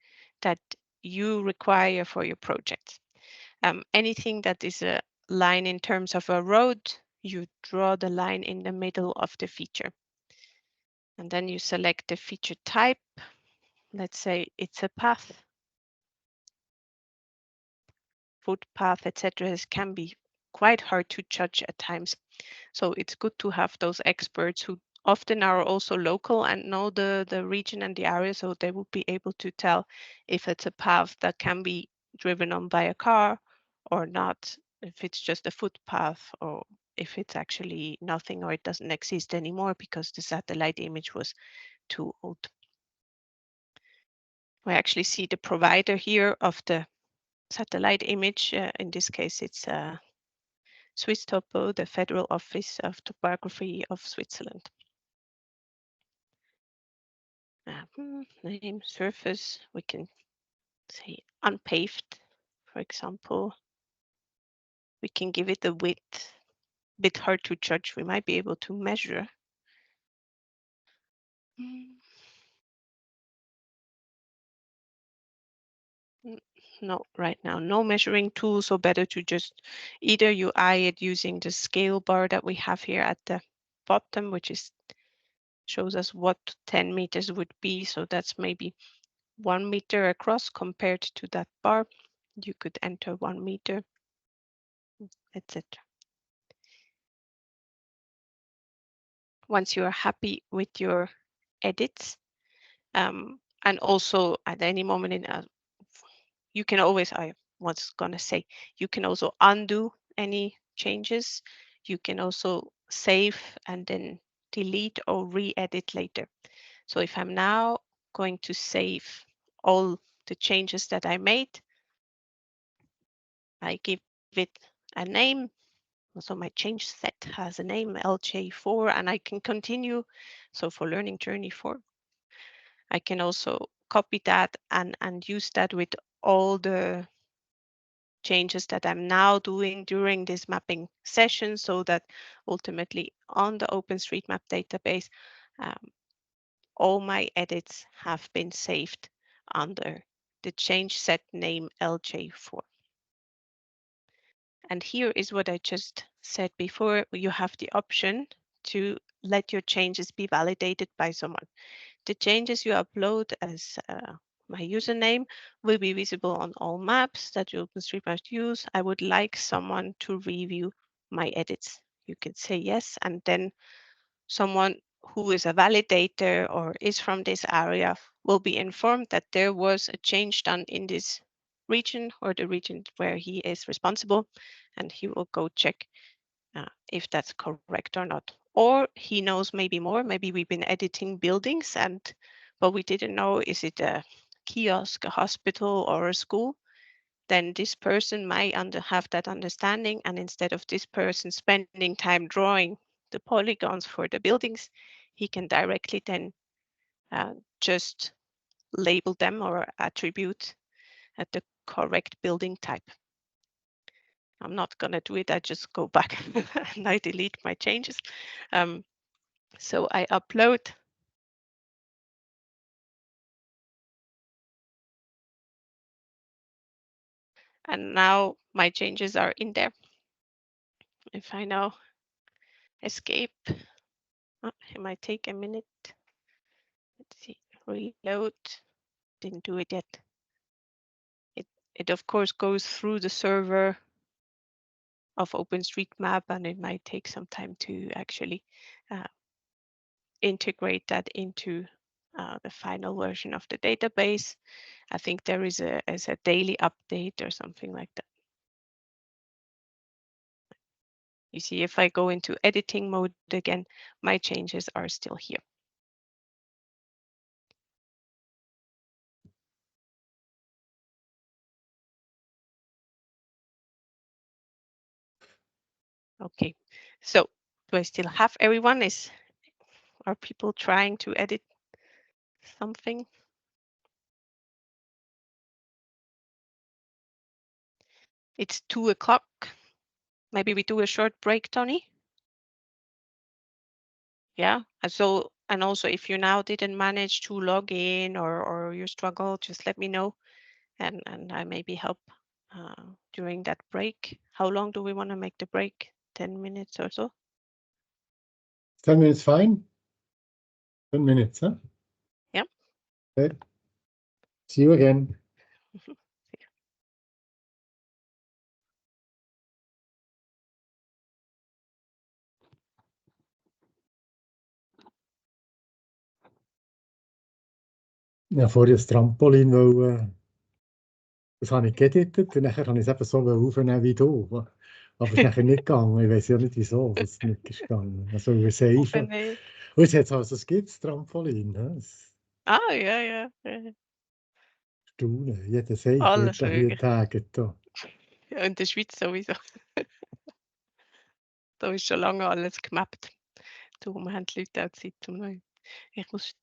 that you require for your project. Anything that is a line in terms of a road, you draw the line in the middle of the feature. And then you select the feature type. Let's say it's a path. Footpath, etc. can be quite hard to judge at times. So it's good to have those experts who often are also local and know the region and the area, so they will be able to tell if it's a path that can be driven on by a car or not, if it's just a footpath or if it's actually nothing or it doesn't exist anymore because the satellite image was too old. We actually see the provider here of the satellite image. In this case, it's Swiss Topo, the Federal Office of Topography of Switzerland. Name, surface, we can say unpaved, for example. We can give it a width, a bit hard to judge. We might be able to measure. No, right now, no measuring tool, so better to just either you eye it using the scale bar that we have here at the bottom, which is shows us what 10 meters would be. So that's maybe 1 meter across compared to that bar. You could enter 1 meter, etc. Once you are happy with your edits, and also at any moment in you can always, I was gonna say, you can also undo any changes. You can also save and then delete or re-edit later. So if I'm now going to save all the changes that I made, I give it a name. So my change set has a name, LJ4, and I can continue. So for Learning Journey 4, I can also copy that and use that with all the changes that I'm now doing during this mapping session, so that ultimately on the OpenStreetMap database, all my edits have been saved under the change set name LJ4. And here is what I just said before. You have the option to let your changes be validated by someone. The changes you upload as my username will be visible on all maps that OpenStreetMap use. I would like someone to review my edits. You can say yes, and then someone who is a validator or is from this area will be informed that there was a change done in this region or the region where he is responsible, and he will go check if that's correct or not. Or he knows maybe more. Maybe we've been editing buildings, but we didn't know, is it a kiosk, a hospital, or a school? Then this person might have that understanding, and instead of this person spending time drawing the polygons for the buildings, he can directly then just label them or attribute at the correct building type. I'm not going to do it. I just go back and I delete my changes. So I upload. And now my changes are in there. If I now escape, it might take a minute. Let's see, reload. Didn't do it yet. It of course goes through the server of OpenStreetMap, and it might take some time to actually integrate that into the final version of the database. I think there is a daily update or something like that. You see, if I go into editing mode again, my changes are still here. Okay, so do I still have everyone? Are people trying to edit something? It's 2 o'clock. Maybe we do a short break, Tony? Yeah, and also if you now didn't manage to log in or you struggle, just let me know and I maybe help during that break. How long do we want to make the break? 10 minutes or so? 10 minutes fine? 10 minutes, huh? Yeah. Okay. See you again. Ja, vorher das Trampolin, weil das habe ich geeditet und nachher habe ich es eben so aufnehmen wie du. Aber es ist nachher nicht gegangen. Ich weiß ja nicht, wieso es nicht ist gegangen. Also wir safen. Und jetzt also, es gibt das Trampolin. Ah, ja, ja. Staunen. Jeder Safe Alles wird da hier möglich. tagen. Da. Ja, in der Schweiz sowieso. Da ist schon lange alles gemappt. Darum haben die Leute auch Zeit zum Neuen. Ich muss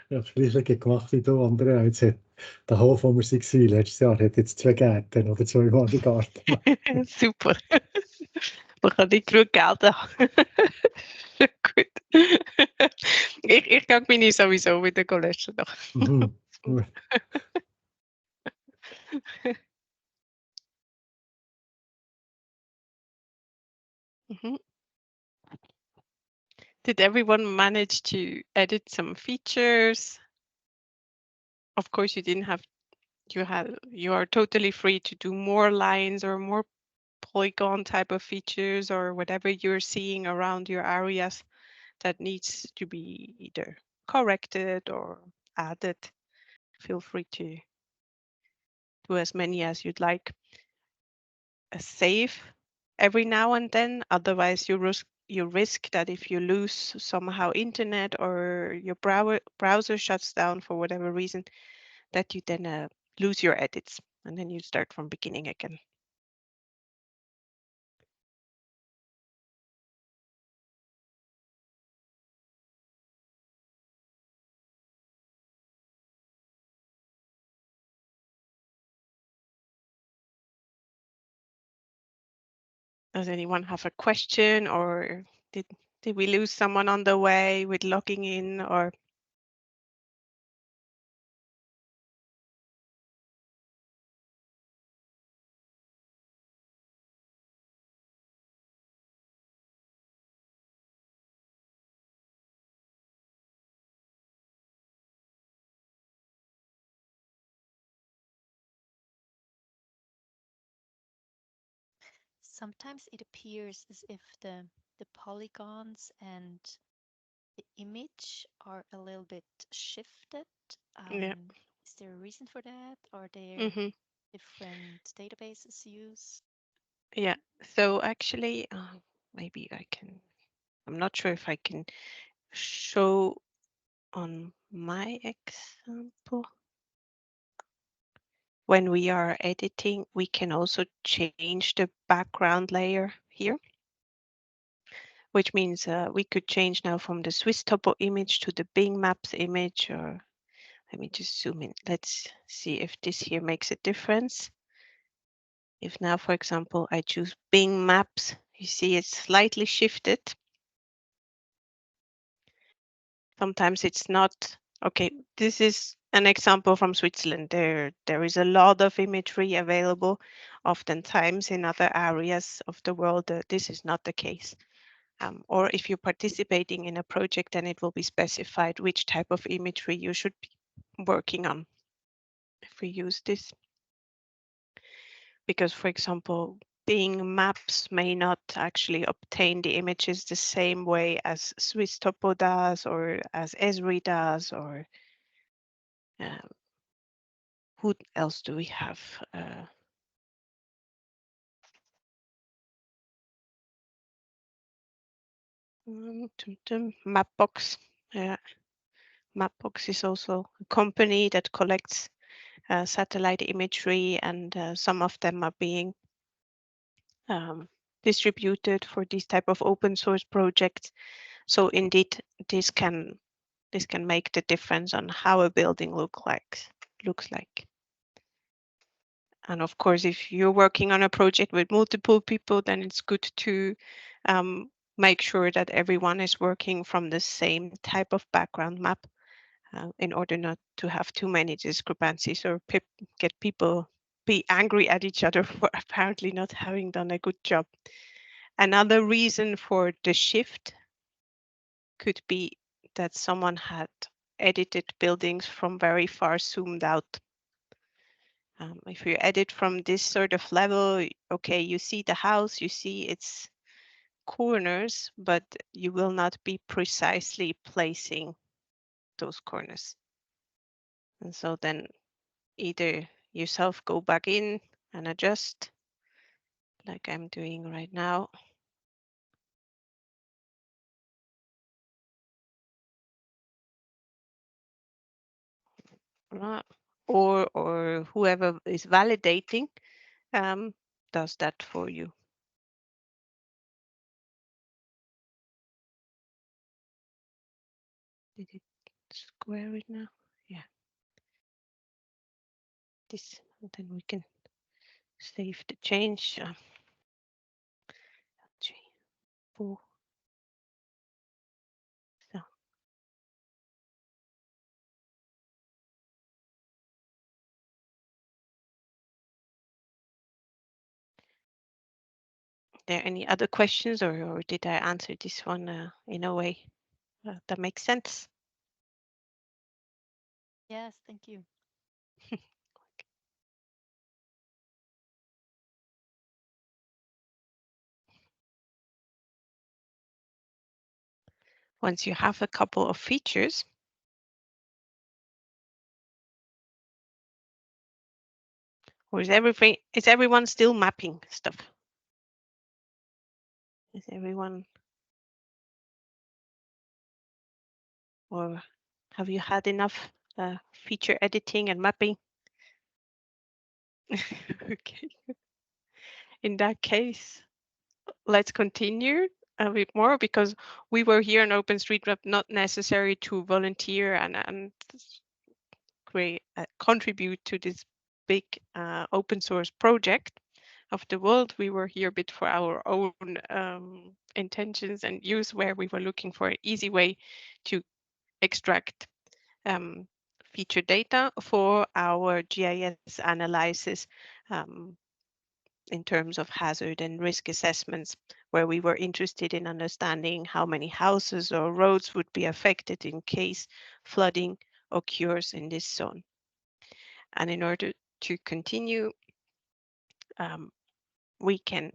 das Gleiche gemacht wie du, andere. Jetzt hat der Hof, wo wir waren, letztes Jahr, hat jetzt 2 Gärten oder 2 Mal den Garten. Super. Man kann nicht genug Geld haben. Gut. Ich gehe meine sowieso wieder löschen noch. Mhm. Gut. Mhm. Did everyone manage to edit some features? Of course, you didn't have. You are totally free to do more lines or more polygon type of features or whatever you're seeing around your areas that needs to be either corrected or added. Feel free to do as many as you'd like. Save every now and then, otherwise you risk that if you lose somehow internet or your browser shuts down for whatever reason, that you then lose your edits and then you start from beginning again. Does anyone have a question, or did we lose someone on the way with logging in, or Sometimes it appears as if the polygons and the image are a little bit shifted. yeah. Is there a reason for that? Are there Mm-hmm. different databases used? Yeah. So actually, maybe I'm not sure if I can show on my example. When we are editing, we can also change the background layer here, which means we could change now from the Swiss Topo image to the Bing Maps image. Or let me just zoom in. Let's see if this here makes a difference. If now, for example, I choose Bing Maps, you see it's slightly shifted. Sometimes it's not. Okay, this is an example from Switzerland. There is a lot of imagery available. Oftentimes in other areas of the world, this is not the case. Or if you're participating in a project, then it will be specified which type of imagery you should be working on. If we use this, because for example, Bing Maps may not actually obtain the images the same way as Swiss Topo does, or as Esri does, or who else do we have? Mapbox. Mapbox is also a company that collects satellite imagery, and some of them are being distributed for these type of open source projects. So indeed, this can make the difference on how a building looks like. And of course, if you're working on a project with multiple people, then it's good to make sure that everyone is working from the same type of background map in order not to have too many discrepancies or get people be angry at each other for apparently not having done a good job. Another reason for the shift could be that someone had edited buildings from very far zoomed out. If you edit from this sort of level, okay, you see the house, you see its corners, but you will not be precisely placing those corners. And so then either yourself go back in and adjust, like I'm doing right now. Or whoever is validating does that for you. Did it square it now. Yeah. This, and then we can save the change. 3, 4. So there any other questions, or did I answer this one in a way that makes sense? Yes, thank you. Once you have a couple of features, or is everyone still mapping stuff? Is everyone, or have you had enough feature editing and mapping? Okay. In that case, let's continue a bit more, because we were here in OpenStreetMap not necessary to volunteer and create contribute to this big open source project of the world. We were here a bit for our own intentions and use, where we were looking for an easy way to extract feature data for our GIS analysis in terms of hazard and risk assessments, where we were interested in understanding how many houses or roads would be affected in case flooding occurs in this zone. And in order to continue, we can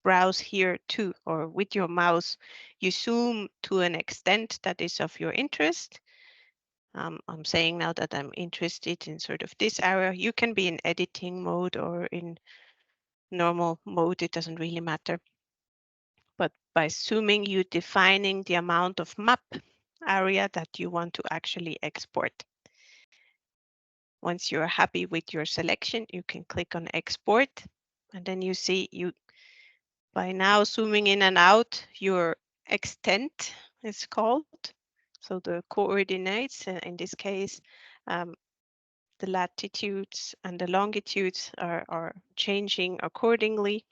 browse here too, or with your mouse, you zoom to an extent that is of your interest. I'm saying now that I'm interested in sort of this area. You can be in editing mode or in normal mode, it doesn't really matter. But by zooming, you're defining the amount of map area that you want to actually export. Once you're happy with your selection, you can click on export, and then you see by now zooming in and out, your extent is called. So the coordinates, in this case, the latitudes and the longitudes are changing accordingly.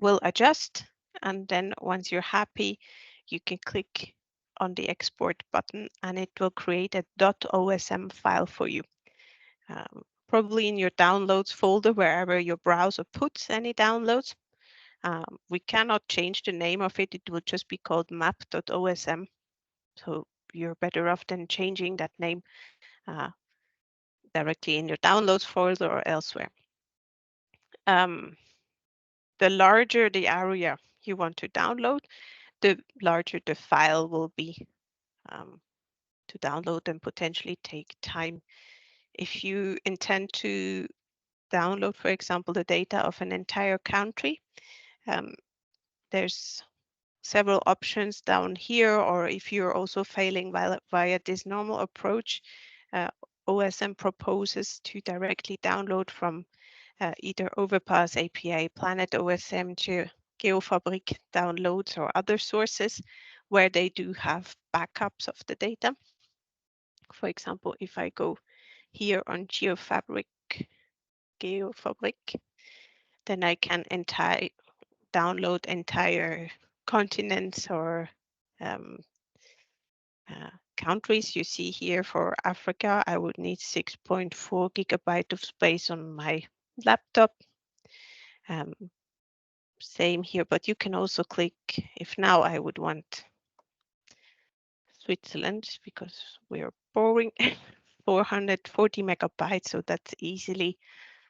Will adjust, and then once you're happy, you can click on the export button and it will create a .osm file for you. Probably in your downloads folder, wherever your browser puts any downloads. We cannot change the name of it. It will just be called map.osm. So you're better off than changing that name directly in your downloads folder or elsewhere. The larger the area you want to download, the larger the file will be to download and potentially take time. If you intend to download, for example, the data of an entire country, there's several options down here, or if you're also failing via this normal approach, OSM proposes to directly download from either Overpass API, Planet OSM, GeoFabric downloads, or other sources where they do have backups of the data. For example, if I go here on GeoFabric, then I can download entire continents or countries. You see here for Africa, I would need 6.4 gigabyte of space on my laptop. Same here, but you can also click, if now I would want Switzerland, because we're boring, 440 megabytes, so that's easily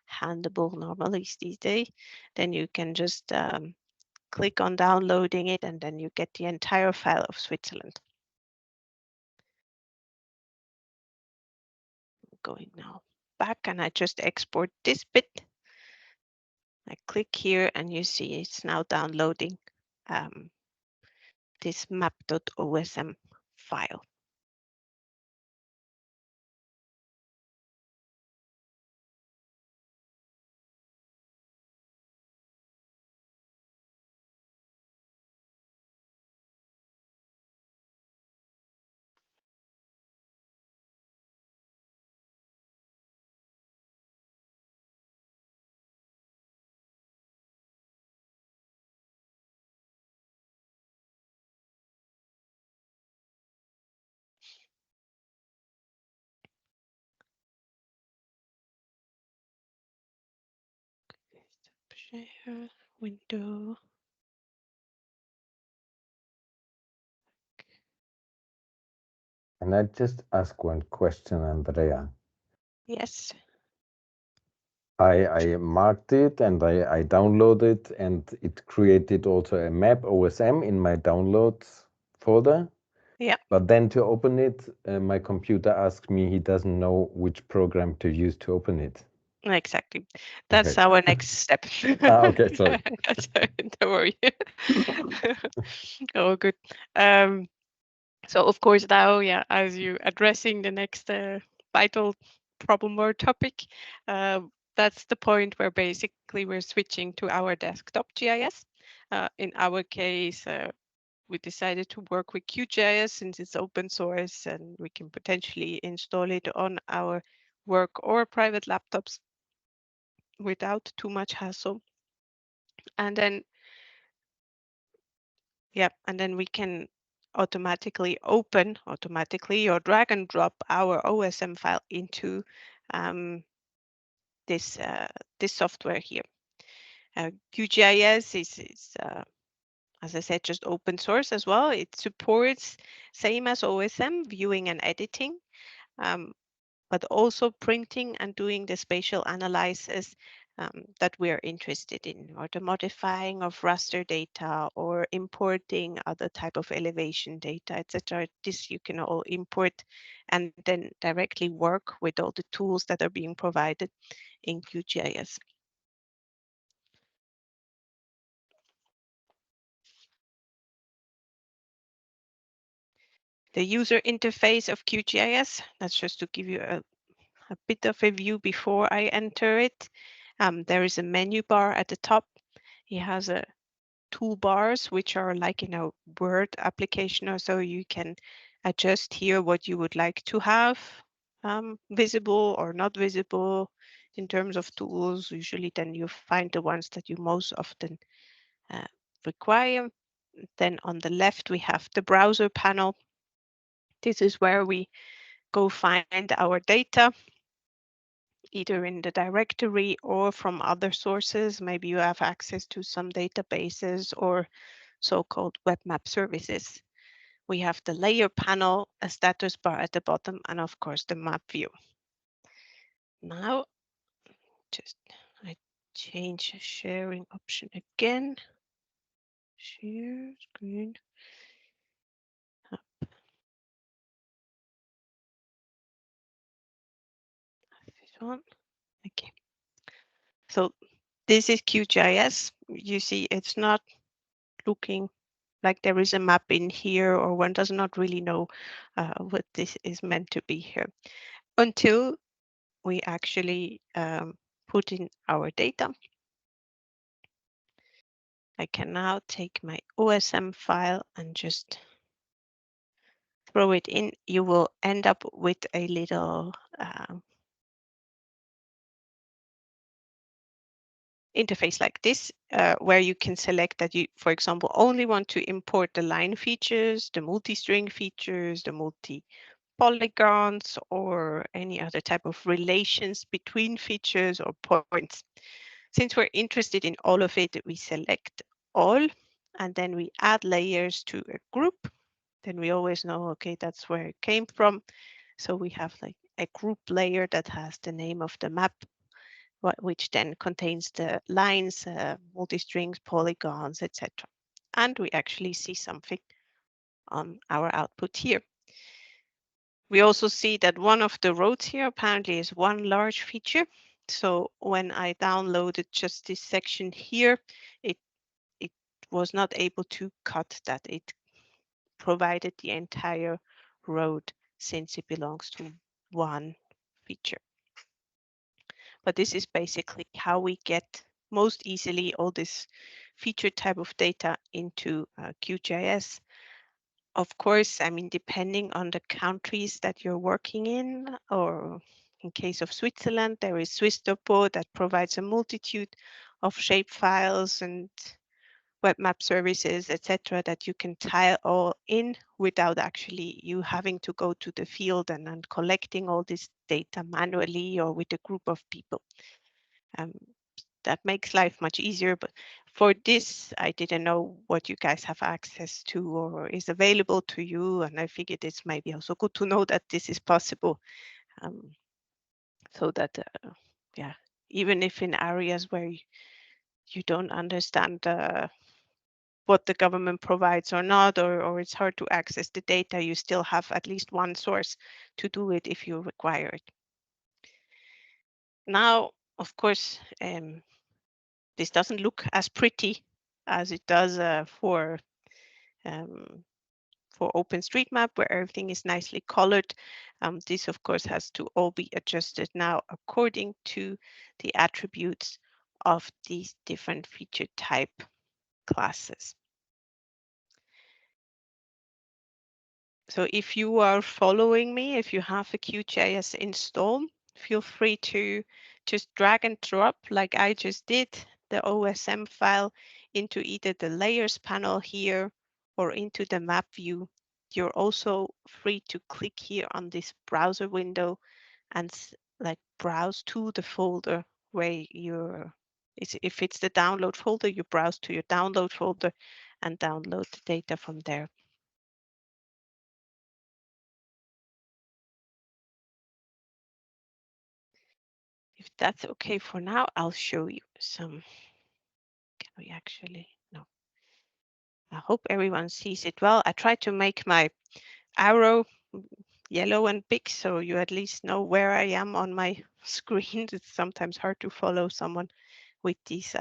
handleable normally these days. Then you can just click on downloading it, and then you get the entire file of Switzerland. I'm going now back, and I just export this bit. I click here, and you see it's now downloading this map.osm file. Share window. And I just ask one question, Andrea. Yes. I marked it and I downloaded, and it created also a map OSM in my downloads folder. Yeah. But then to open it, my computer asked me he doesn't know which program to use to open it. Exactly. That's Okay. our next step. Okay, sorry. Don't worry. Oh, good. So of course now, yeah, as you addressing the next vital problem or topic, that's the point where basically we're switching to our desktop GIS. In our case, we decided to work with QGIS since it's open source and we can potentially install it on our work or private laptops without too much hassle. And then, yeah, and then we can automatically or drag and drop our OSM file into this software here. QGIS is as I said, just open source as well. It supports, same as OSM, viewing and editing, but also printing and doing the spatial analysis that we are interested in, or the modifying of raster data or importing other type of elevation data, etc. This you can all import and then directly work with all the tools that are being provided in QGIS. The user interface of QGIS, that's just to give you a bit of a view before I enter it. There is a menu bar at the top. It has a toolbars, which are like in a Word application, or so you can adjust here what you would like to have visible or not visible in terms of tools. Usually then you find the ones that you most often require. Then on the left, we have the browser panel. This is where we go find our data, either in the directory or from other sources. Maybe you have access to some databases or so-called web map services. We have the layer panel, a status bar at the bottom, and of course the map view. Now, I change sharing option again. Share screen. This one. Okay. So this is QGIS. You see, it's not looking like there is a map in here, or one does not really know what this is meant to be here until we actually put in our data. I can now take my OSM file and just throw it in. You will end up with a little interface like this, where you can select that you, for example, only want to import the line features, the multi-string features, the multi-polygons, or any other type of relations between features or points. Since we're interested in all of it, we select all, and then we add layers to a group. Then we always know, okay, that's where it came from. So we have like a group layer that has the name of the map, which then contains the lines, multi-strings, polygons, etc. And we actually see something on our output here. We also see that one of the roads here apparently is one large feature. So when I downloaded just this section here, it was not able to cut that. It provided the entire road since it belongs to one feature. But this is basically how we get most easily all this feature type of data into QGIS. Of course, I mean, depending on the countries that you're working in, or in case of Switzerland, there is SwissTopo that provides a multitude of shape files and web map services, etc., that you can tie all in without actually you having to go to the field and collecting all this data manually or with a group of people. that makes life much easier. But for this, I didn't know what you guys have access to or is available to you. And I figured it's maybe also good to know that this is possible. So that, yeah, even if in areas where you don't understand what the government provides or not, or it's hard to access the data, you still have at least one source to do it if you require it. Now, of course, this doesn't look as pretty as it does for OpenStreetMap, where everything is nicely colored. This, of course, has to all be adjusted now according to the attributes of these different feature type classes. So if you are following me, if you have a QGIS installed, feel free to just drag and drop, like I just did, the OSM file into either the layers panel here or into the map view. You're also free to click here on this browser window and like browse to the folder where if it's the download folder, you browse to your download folder and download the data from there. If that's okay for now, I'll show you some. Can we actually? No. I hope everyone sees it well. I try to make my arrow yellow and big so you at least know where I am on my screen. It's sometimes hard to follow someone with these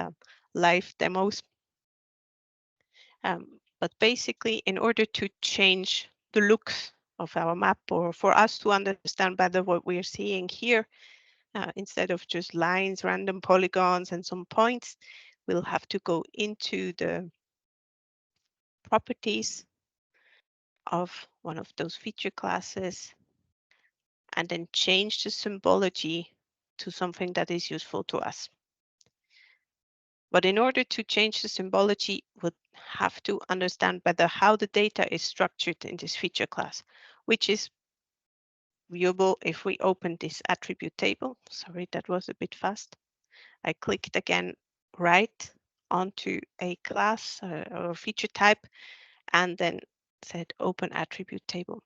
live demos. But basically, in order to change the looks of our map, or for us to understand better what we're seeing here, instead of just lines, random polygons, and some points, we'll have to go into the properties of one of those feature classes and then change the symbology to something that is useful to us. But in order to change the symbology, we'll have to understand better how the data is structured in this feature class, which is viewable if we open this attribute table. Sorry, that was a bit fast. I clicked again right onto a class or feature type and then said open attribute table.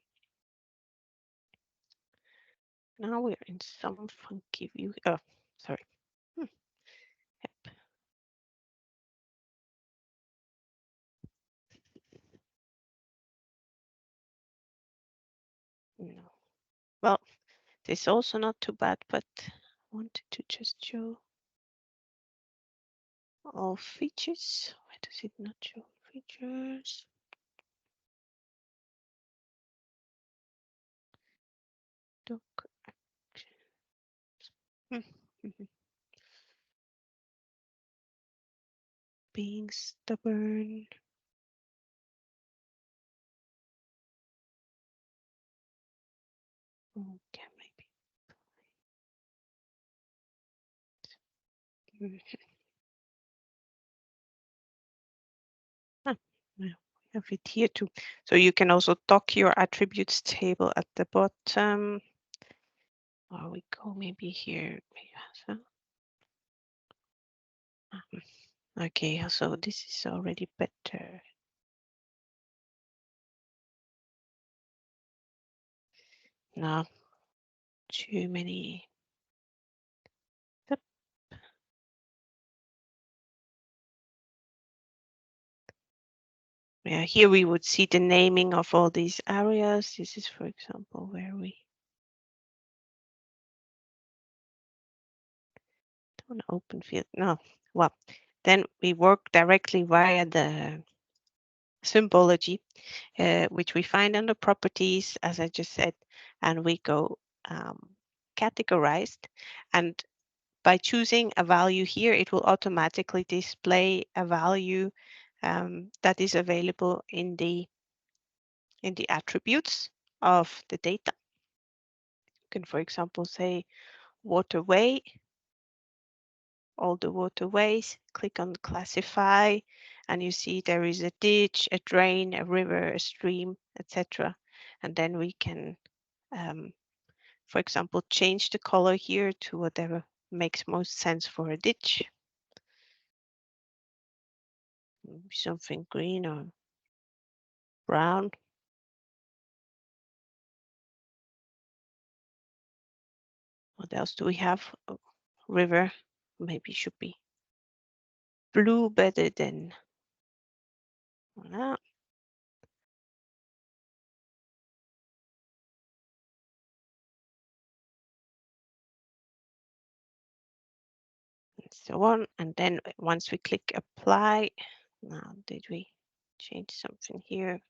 Now we're in some funky view. Oh, sorry. Yep. No. Well, this is also not too bad, but I wanted to just show all features. Why does it not show features? Doc actions. Being stubborn. Okay, maybe. Ah, well, we have it here too. So you can also dock your attributes table at the bottom. Or we go maybe here. Okay, so this is already better. No, too many. Yep. Yeah, here we would see the naming of all these areas. This is, for example, where we don't open field. No, well, then we work directly via the symbology, which we find under properties, as I just said, and we go categorized. And by choosing a value here, it will automatically display a value that is available in the attributes of the data. You can, for example, say waterway, all the waterways, click on classify, and you see there is a ditch, a drain, a river, a stream, etc. And then we can, for example, change the color here to whatever makes most sense for a ditch. Maybe something green or brown. What else do we have? Oh, river. Maybe should be blue better than that. And so on. And then once we click apply, now did we change something here?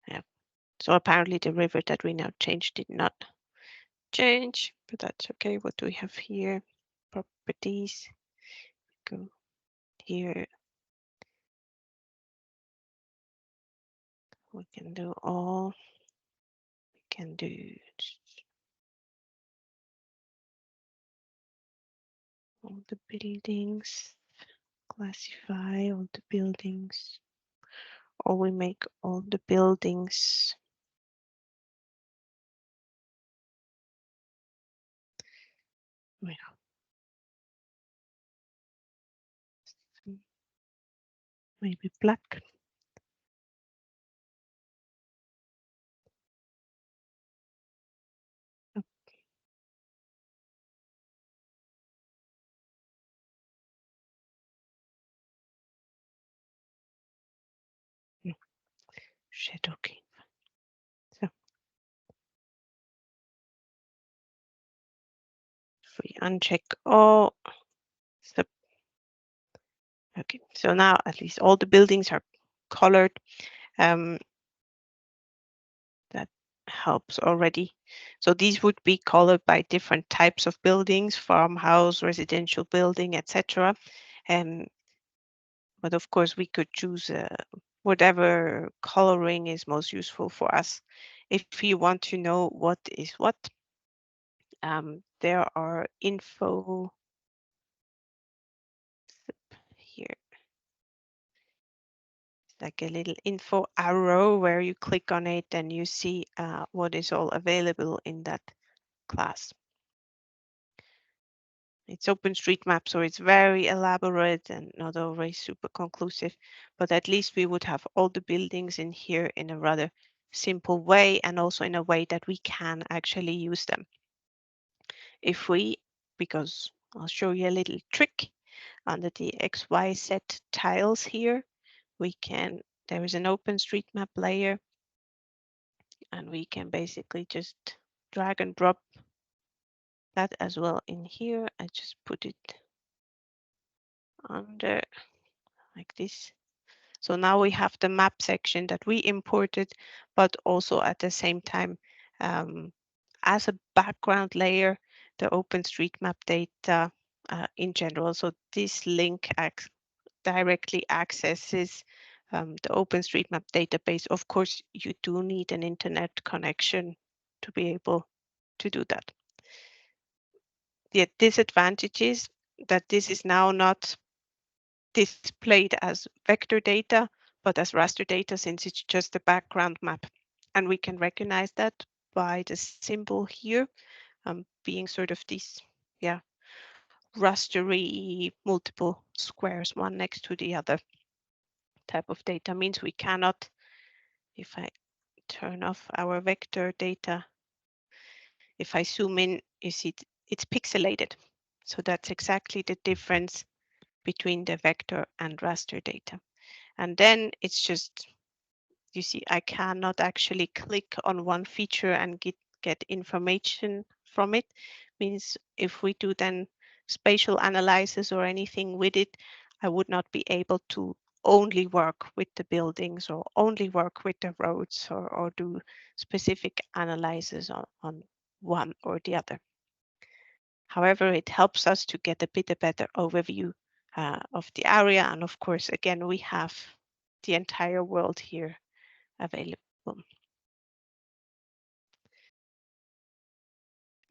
Yeah. So apparently the river that we now changed did not change, but that's okay. What do we have here? Properties. Go here. We can do all. We can do all the buildings. Classify all the buildings. Or we make all the buildings. Well, maybe black. Shadow key. So if we uncheck all, so, okay, so now at least all the buildings are colored. That helps already. So these would be colored by different types of buildings, farmhouse, residential building, etc. But of course, we could choose whatever coloring is most useful for us. If you want to know what is what, there are info here, like a little info arrow where you click on it and you see what is all available in that class. It's OpenStreetMap, so it's very elaborate and not always super conclusive, but at least we would have all the buildings in here in a rather simple way and also in a way that we can actually use them. If we, because I'll show you a little trick under the XYZ tiles here, we can, there is an OpenStreetMap layer and we can basically just drag and drop that as well in here. I just put it under like this. So now we have the map section that we imported, but also at the same time, as a background layer, the OpenStreetMap data in general. So this link directly accesses the OpenStreetMap database. Of course, you do need an internet connection to be able to do that. The disadvantage is that this is now not displayed as vector data, but as raster data since it's just a background map. And we can recognize that by the symbol here being sort of these, yeah, rastery multiple squares, one next to the other type of data. Means we cannot, if I turn off our vector data, if I zoom in, you see it's pixelated. So that's exactly the difference between the vector and raster data. And then it's just, you see, I cannot actually click on one feature and get information from it. Means if we do then spatial analysis or anything with it, I would not be able to only work with the buildings or only work with the roads or do specific analysis on one or the other. However, it helps us to get a bit a better overview of the area. And of course, again, we have the entire world here available.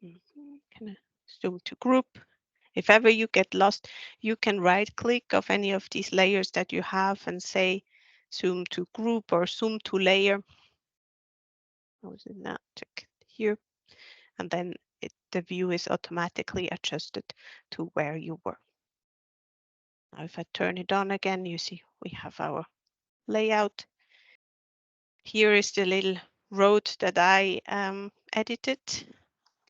Can I zoom to group? If ever you get lost, you can right click of any of these layers that you have and say zoom to group or zoom to layer. I was in that check here. And then the view is automatically adjusted to where you were. Now, if I turn it on again, you see we have our layout. Here is the little road that I edited.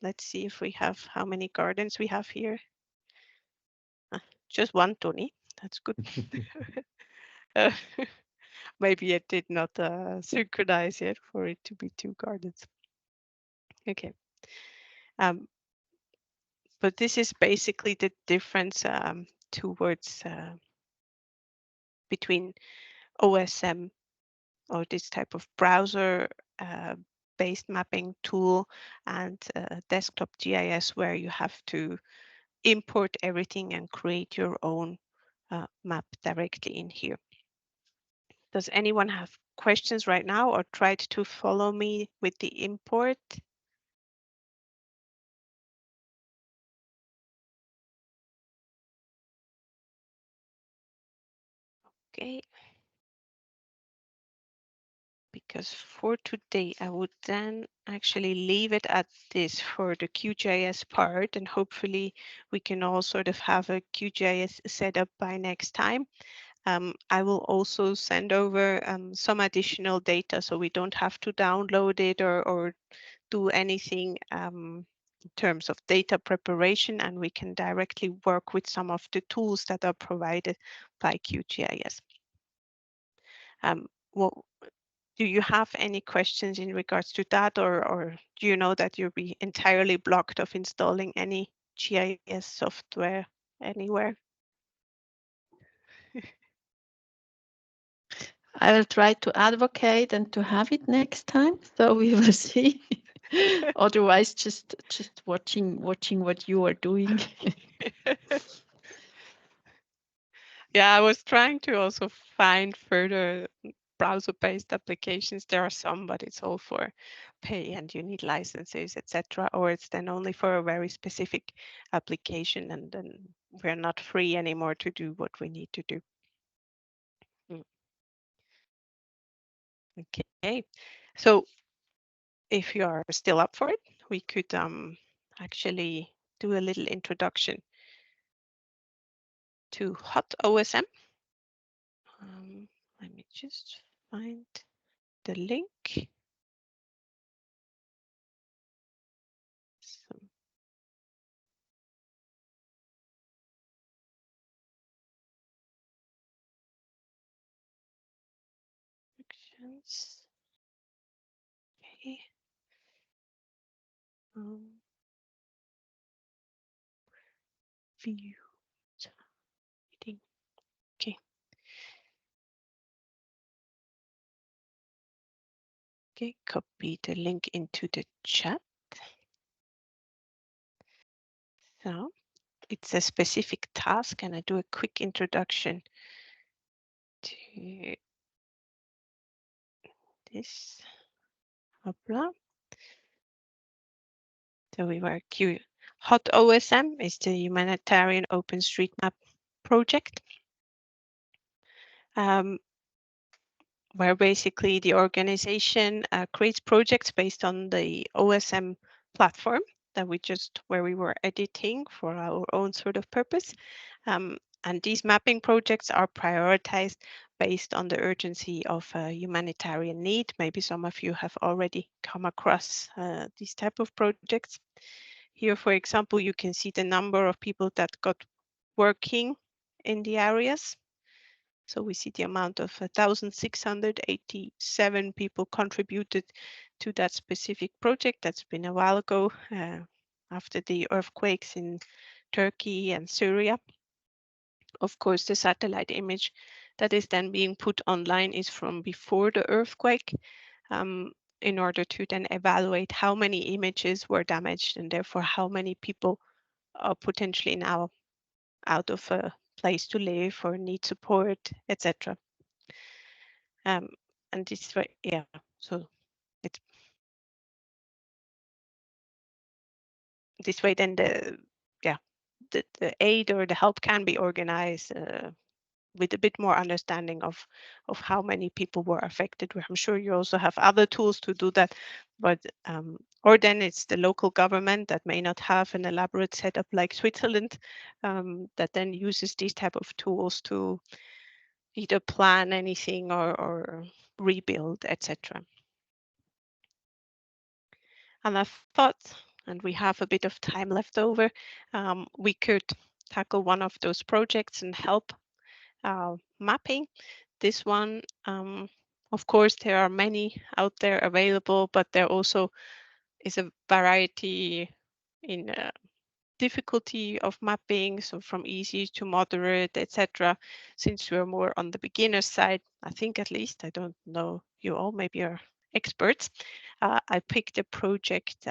Let's see if we have how many gardens we have here. Just one, Tony. That's good. Maybe I did not synchronize yet for it to be 2 gardens. Okay. But this is basically the difference towards between OSM or this type of browser based mapping tool and desktop GIS, where you have to import everything and create your own map directly in here. Does anyone have questions right now or tried to follow me with the import? Okay. Because for today, I would then actually leave it at this for the QGIS part, and hopefully we can all sort of have a QGIS set up by next time. I will also send over some additional data so we don't have to download it or do anything in terms of data preparation, and we can directly work with some of the tools that are provided by QGIS. Well, do you have any questions in regards to that, or do you know that you'll be entirely blocked of installing any GIS software anywhere? I will try to advocate and to have it next time, so we will see. Otherwise, just watching what you are doing. Yeah, I was trying to also find further browser-based applications. There are some, but it's all for pay and you need licenses, etc. Or it's then only for a very specific application, and then we're not free anymore to do what we need to do. Okay, so if you are still up for it, we could actually do a little introduction to hot OSM. Let me just find the link. Some actions. Okay. View. Okay. Okay, copy the link into the chat. So it's a specific task, and I do a quick introduction to this. Hopla. So we were Hot OSM is the humanitarian OpenStreetMap project, where basically the organization creates projects based on the OSM platform that where we were editing for our own sort of purpose. And these mapping projects are prioritized based on the urgency of a humanitarian need. Maybe some of you have already come across these type of projects. Here, for example, you can see the number of people that got working in the areas. So we see the amount of 1,687 people contributed to that specific project. That's been a while ago after the earthquakes in Turkey and Syria. Of course, the satellite image that is then being put online is from before the earthquake, in order to then evaluate how many images were damaged and therefore how many people are potentially now out of a place to live or need support, etc. And this way, yeah, so it's this way then the aid or the help can be organized with a bit more understanding of how many people were affected. I'm sure you also have other tools to do that, but Or then it's the local government that may not have an elaborate setup like Switzerland, that then uses these type of tools to either plan anything or rebuild, etc. And I thought, and we have a bit of time left over, we could tackle one of those projects and help mapping. This one, of course, there are many out there available, but there also is a variety in difficulty of mapping, so from easy to moderate, etc. Since we're more on the beginner side, I think at least, I don't know you all, maybe you're experts. I picked a project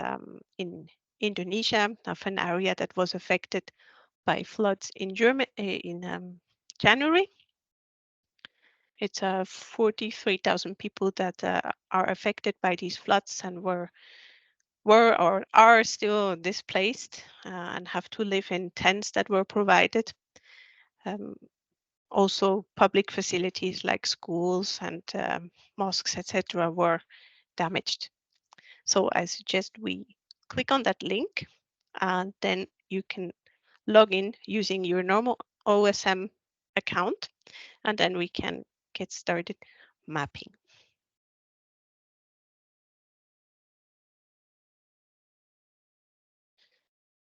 in Indonesia of an area that was affected by floods in Germany in January. It's 43,000 people that are affected by these floods and were or are still displaced and have to live in tents that were provided. Also, public facilities like schools and mosques, etc., were damaged. So I suggest we click on that link, and then you can log in using your normal OSM account, and then we can get started mapping.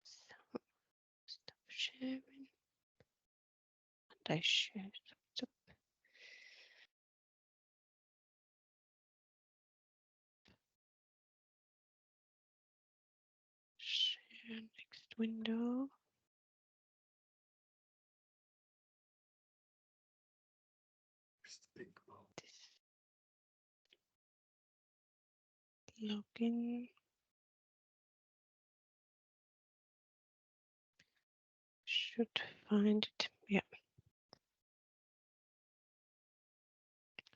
So, stop sharing. And I share. Share next window. Login. Should find it. Yeah.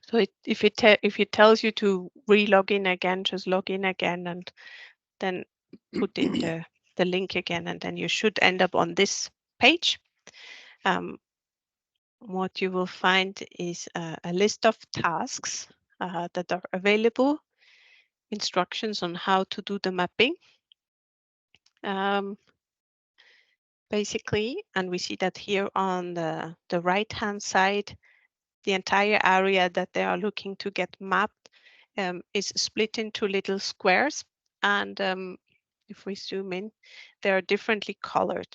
So if it tells you to re-log in again, just log in again and then put in the link again, and then you should end up on this page. What you will find is a list of tasks that are available, instructions on how to do the mapping. Basically, and we see that here on the right-hand side, the entire area that they are looking to get mapped is split into little squares. And if we zoom in, they are differently colored.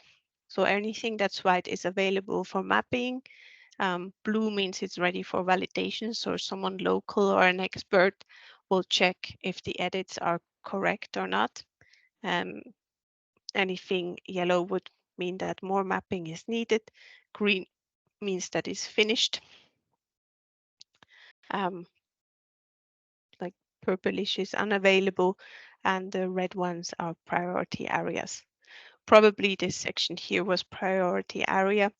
So anything that's white is available for mapping. Blue means it's ready for validation. So someone local or an expert will check if the edits are correct or not. Anything yellow would mean that more mapping is needed. Green means that it's finished. Like purplish is unavailable, and the red ones are priority areas. Probably this section here was priority area,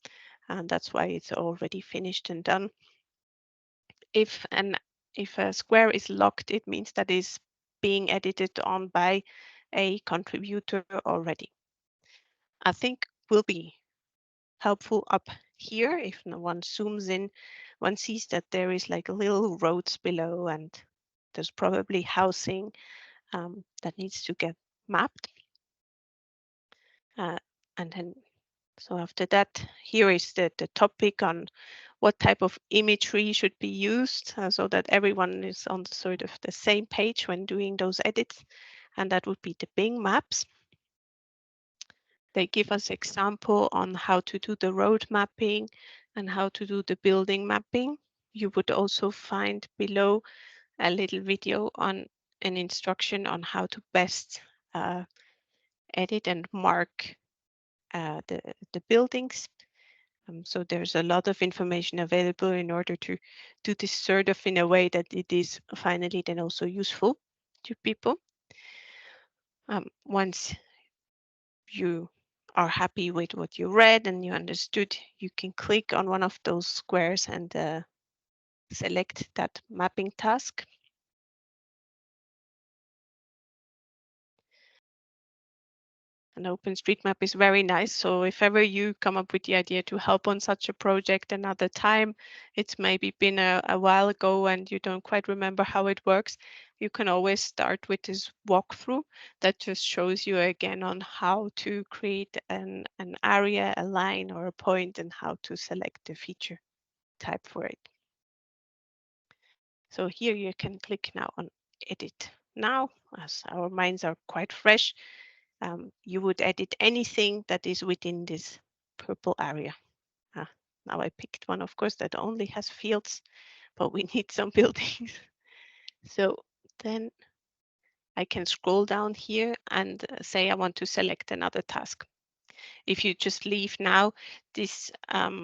and that's why it's already finished and done. If a square is locked, it means that it's being edited on by a contributor already. I think will be helpful up here. If no one zooms in, one sees that there is like little roads below, and there's probably housing that needs to get mapped. And then, so after that, here is the topic on what type of imagery should be used so that everyone is on sort of the same page when doing those edits. And that would be the Bing maps. They give us example on how to do the road mapping and how to do the building mapping. You would also find below a little video on an instruction on how to best edit and mark the buildings. So there's a lot of information available in order to do this sort of in a way that it is finally then also useful to people. Once you are happy with what you read and you understood, you can click on one of those squares and select that mapping task. And OpenStreetMap is very nice. So if ever you come up with the idea to help on such a project another time, it's maybe been a while ago and you don't quite remember how it works, you can always start with this walkthrough that just shows you again on how to create an area, a line or a point, and how to select the feature type for it. So here you can click now on edit now, as our minds are quite fresh. You would edit anything that is within this purple area. Now I picked one, of course, that only has fields, but we need some buildings. So then I can scroll down here and say I want to select another task. If you just leave now, this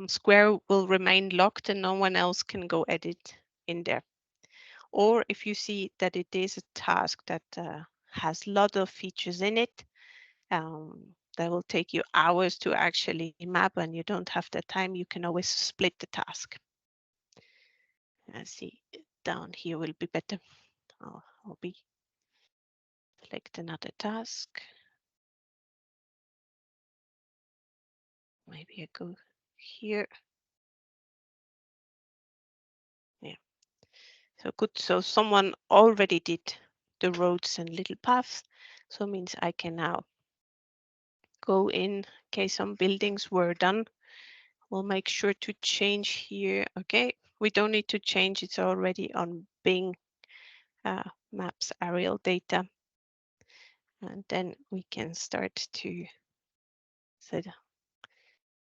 square will remain locked and no one else can go edit in there. Or if you see that it is a task that has a lot of features in it, that will take you hours to actually map and you don't have the time, you can always split the task. I see down here will be better. I'll be select another task. Maybe I go here. Yeah. So good. So someone already did the roads and little paths. So it means I can now go in case some buildings were done. We'll make sure to change here. Okay, we don't need to change. It's already on Bing Maps aerial data. And then we can start to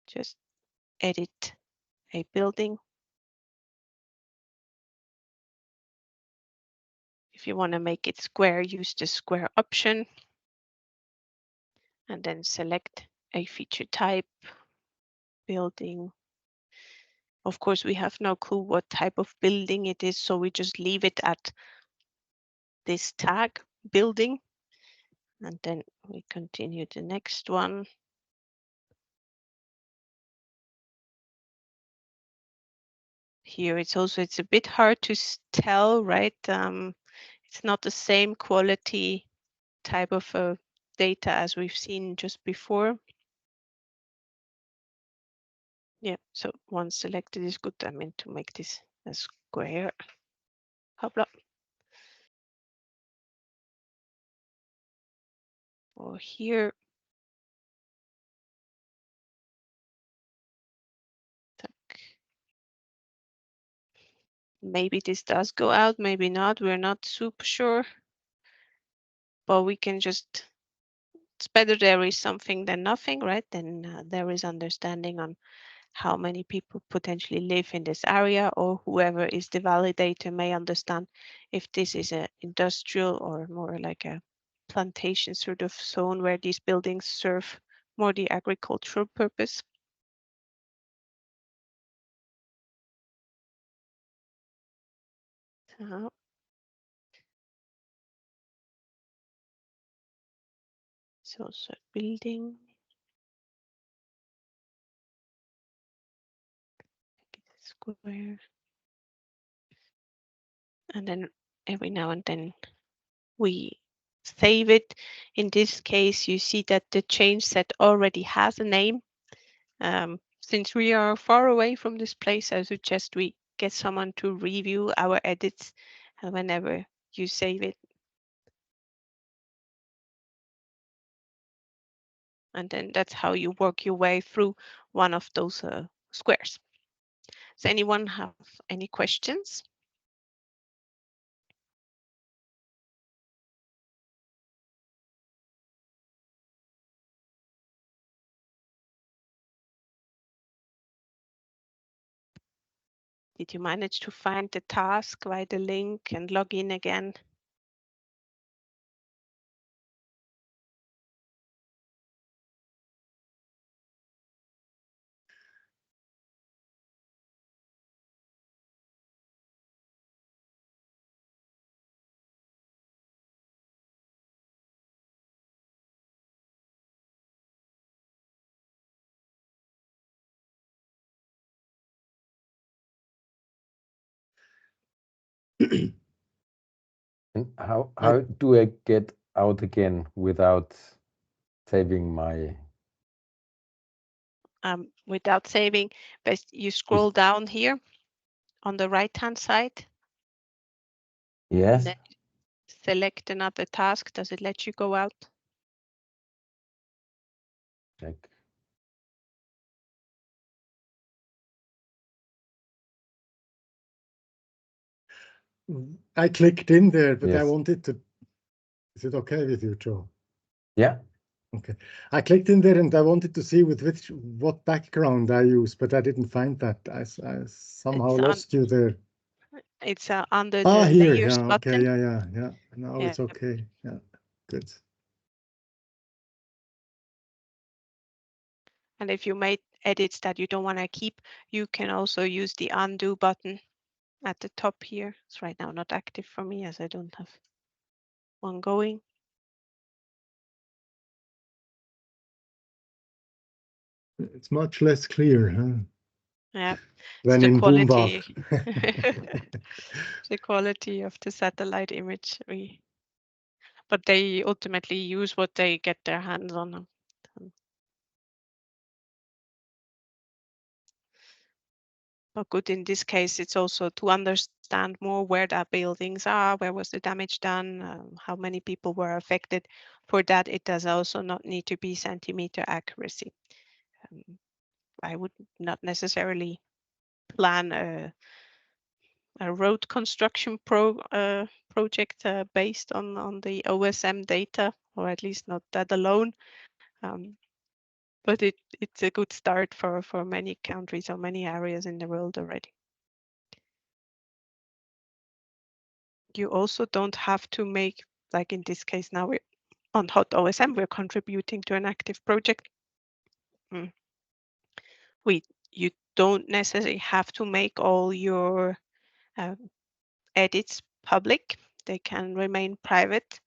just edit a building. If you want to make it square, use the square option and then select a feature type, building. Of course, we have no clue what type of building it is, so we just leave it at this tag, building. And then we continue the next one. Here it's a bit hard to tell, right? It's not the same quality type of data as we've seen just before. Yeah, so once selected is good. I mean to make this a square. Hopla. Or here. Maybe this does go out, maybe not. We're not super sure. But we can just, it's better there is something than nothing, right? Then there is understanding on how many people potentially live in this area, or whoever is the validator may understand if this is an industrial or more like a plantation sort of zone where these buildings serve more the agricultural purpose. So building. Square. And then every now and then we save it. In this case, you see that the change set already has a name. Since we are far away from this place, I suggest we get someone to review our edits whenever you save it. And then that's how you work your way through one of those squares. Does anyone have any questions? Did you manage to find the task via the link and log in again? And how do I get out again without saving my. Without saving, but you scroll down here on the right-hand side. Yes. And then select another task. Does it let you go out? Check. I clicked in there, but I Yes. wanted to. Is it okay with you, Joe? Yeah. Okay. I clicked in there and I wanted to see with what background I use, but I didn't find that. I somehow lost you there. It's under the Here. layers Yeah. button. Okay. Yeah. Now Yeah. it's okay. Yeah. Good. And if you made edits that you don't want to keep, you can also use the undo button at the top here. It's right now not active for me as I don't have one going. It's much less clear, huh? Yeah, Than it's the in quality. Boombach. The quality of the satellite image. But they ultimately use what they get their hands on. But good, in this case, it's also to understand more where the buildings are, where was the damage done, how many people were affected. For that, it does also not need to be centimeter accuracy. I would not necessarily plan a road construction project based on the OSM data, or at least not that alone. But it's a good start for many countries or many areas in the world already. You also don't have to make, like in this case now we're on hot OSM, we're contributing to an active project. You don't necessarily have to make all your edits public. They can remain private.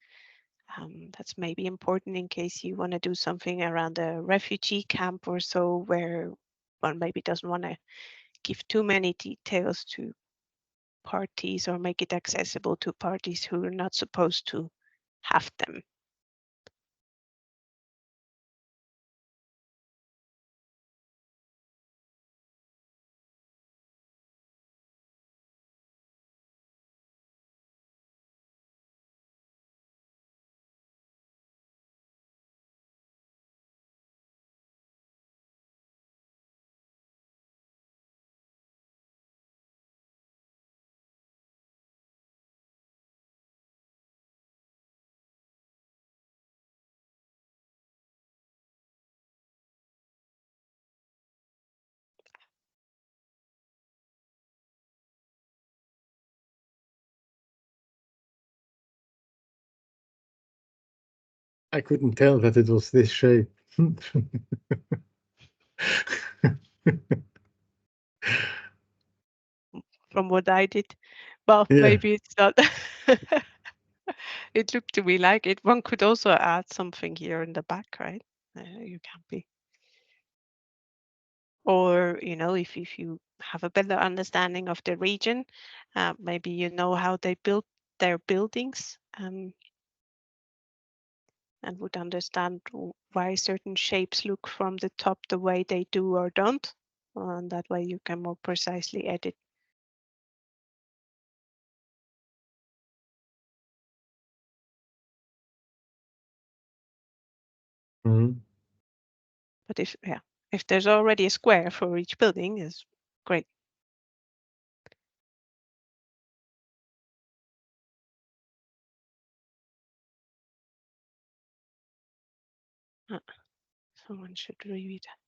That's maybe important in case you want to do something around a refugee camp or so, where one maybe doesn't want to give too many details to parties or make it accessible to parties who are not supposed to have them. I couldn't tell that it was this shape. From what I did, well, Yeah. maybe it's not. It looked to me like it. One could also add something here in the back, right? You can be. Or, if you have a better understanding of the region, maybe you know how they built their buildings, and would understand why certain shapes look from the top the way they do or don't. And that way you can more precisely edit. Mhm. But if there's already a square for each building, is great. Someone should review that.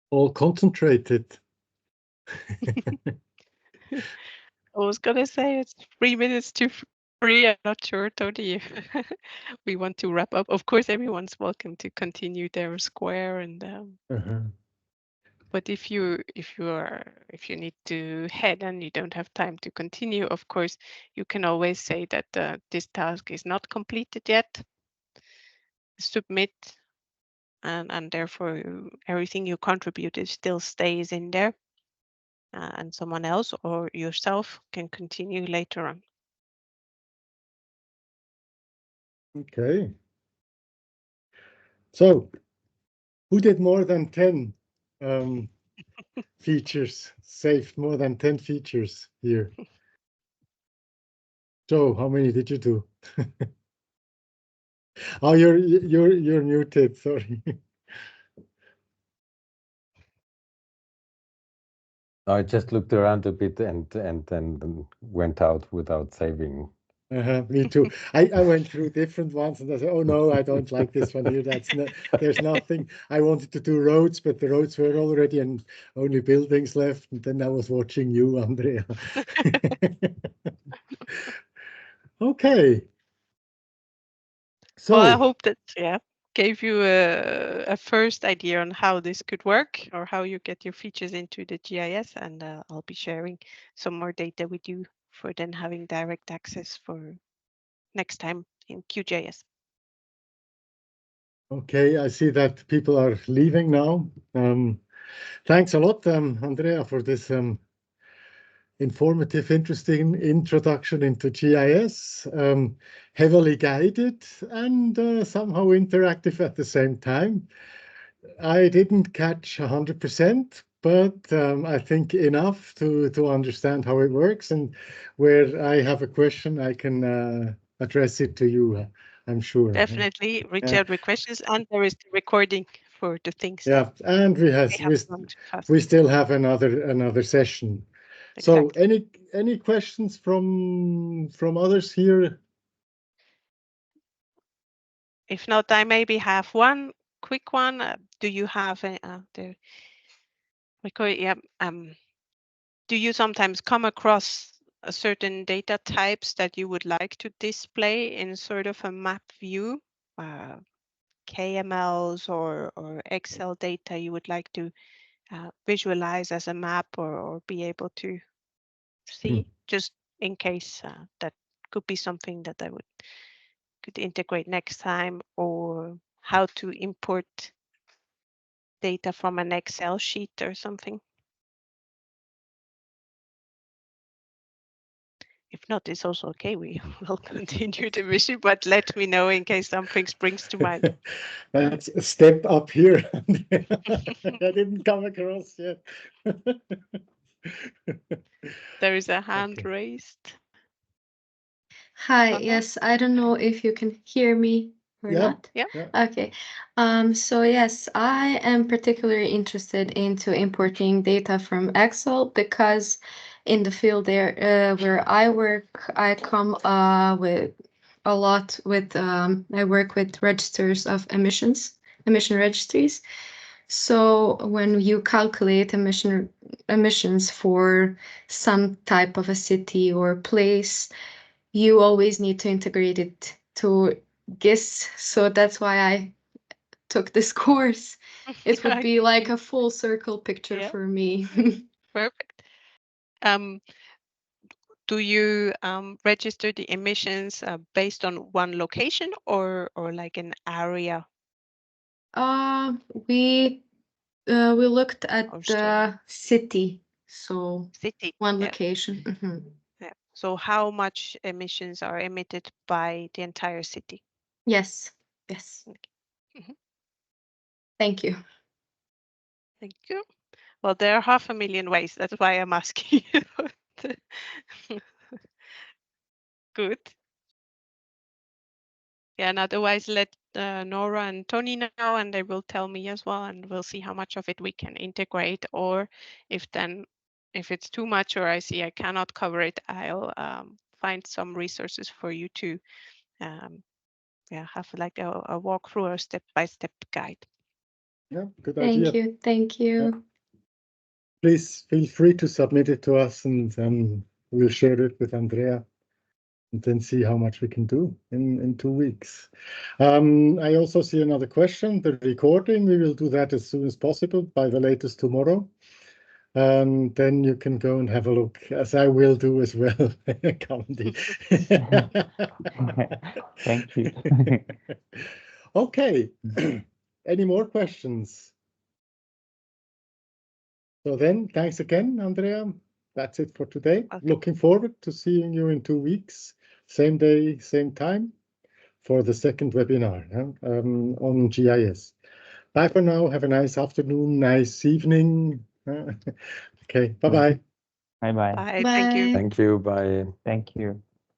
All concentrated. I was gonna say it's 3 minutes to 3. I'm not sure, Tony. We want to wrap up. Of course, everyone's welcome to continue their square and. But if you need to head and you don't have time to continue, of course, you can always say that this task is not completed yet. Submit, and therefore everything you contributed still stays in there, and someone else or yourself can continue later on. Okay. So, who did more than 10 features, saved more than 10 features here? Joe, how many did you do? Oh, you're muted, sorry. I just looked around a bit and then went out without saving. Me too. I went through different ones and I said, oh no, I don't like this one here. There's nothing. I wanted to do roads, but the roads were already and only buildings left. And then I was watching you, Andrea. Okay. So well, I hope that gave you a first idea on how this could work or how you get your features into the GIS, and I'll be sharing some more data with you for then having direct access for next time in QGIS. Okay, I see that people are leaving now. Thanks a lot, Andrea, for this informative, interesting introduction into GIS, heavily guided and somehow interactive at the same time. I didn't catch 100%, but I think enough to understand how it works. And where I have a question, I can address it to you, I'm sure. Definitely reach out with questions, and there is the recording for the things. Yeah, and we still have another session. Exactly. So any questions from others here? If not, I maybe have one quick one. Do you have the record? Yeah. Do you sometimes come across a certain data types that you would like to display in sort of a map view, KMLs or Excel data you would like to visualize as a map or be able to see, just in case that could be something that I could integrate next time, or how to import data from an Excel sheet or something. If not, it's also okay. We will continue the mission, but let me know in case something springs to mind. That's a step up here. I didn't come across yet. There is a hand raised. Hi, Sandra? yes, I don't know if you can hear me or not. Yeah. Okay. So yes, I am particularly interested into importing data from Excel because in the field there where I work, I come with a lot with I work with registers of emission registries. So when you calculate emissions for some type of a city or place, you always need to integrate it to GIS. So that's why I took this course. It would be like a full circle picture for me. Perfect. Do you register the emissions based on one location or like an area? We looked at the city, so city, one location. Yeah. So how much emissions are emitted by the entire city? Yes. Thank you. Thank you. Well, there are 500,000 ways. That's why I'm asking you. Good. Yeah, and otherwise let Nora and Tony know, and they will tell me as well, and we'll see how much of it we can integrate, or if it's too much or I see I cannot cover it, I'll find some resources for you to have like a walkthrough or step-by-step guide. Yeah, good idea. Thank you. Yeah. Please feel free to submit it to us, and we'll share it with Andrea. and then see how much we can do in 2 weeks. I also see another question. The recording, we will do that as soon as possible, by the latest tomorrow. Then you can go and have a look, as I will do as well. Candy. Thank you. Okay. Any more questions? So then, thanks again, Andrea. That's it for today. Okay. Looking forward to seeing you in 2 weeks, same day, same time, for the second webinar on GIS. Bye for now. Have a nice afternoon, nice evening. Okay, bye-bye. Bye bye. Bye. Thank you. Bye. Thank you. Bye. Thank you.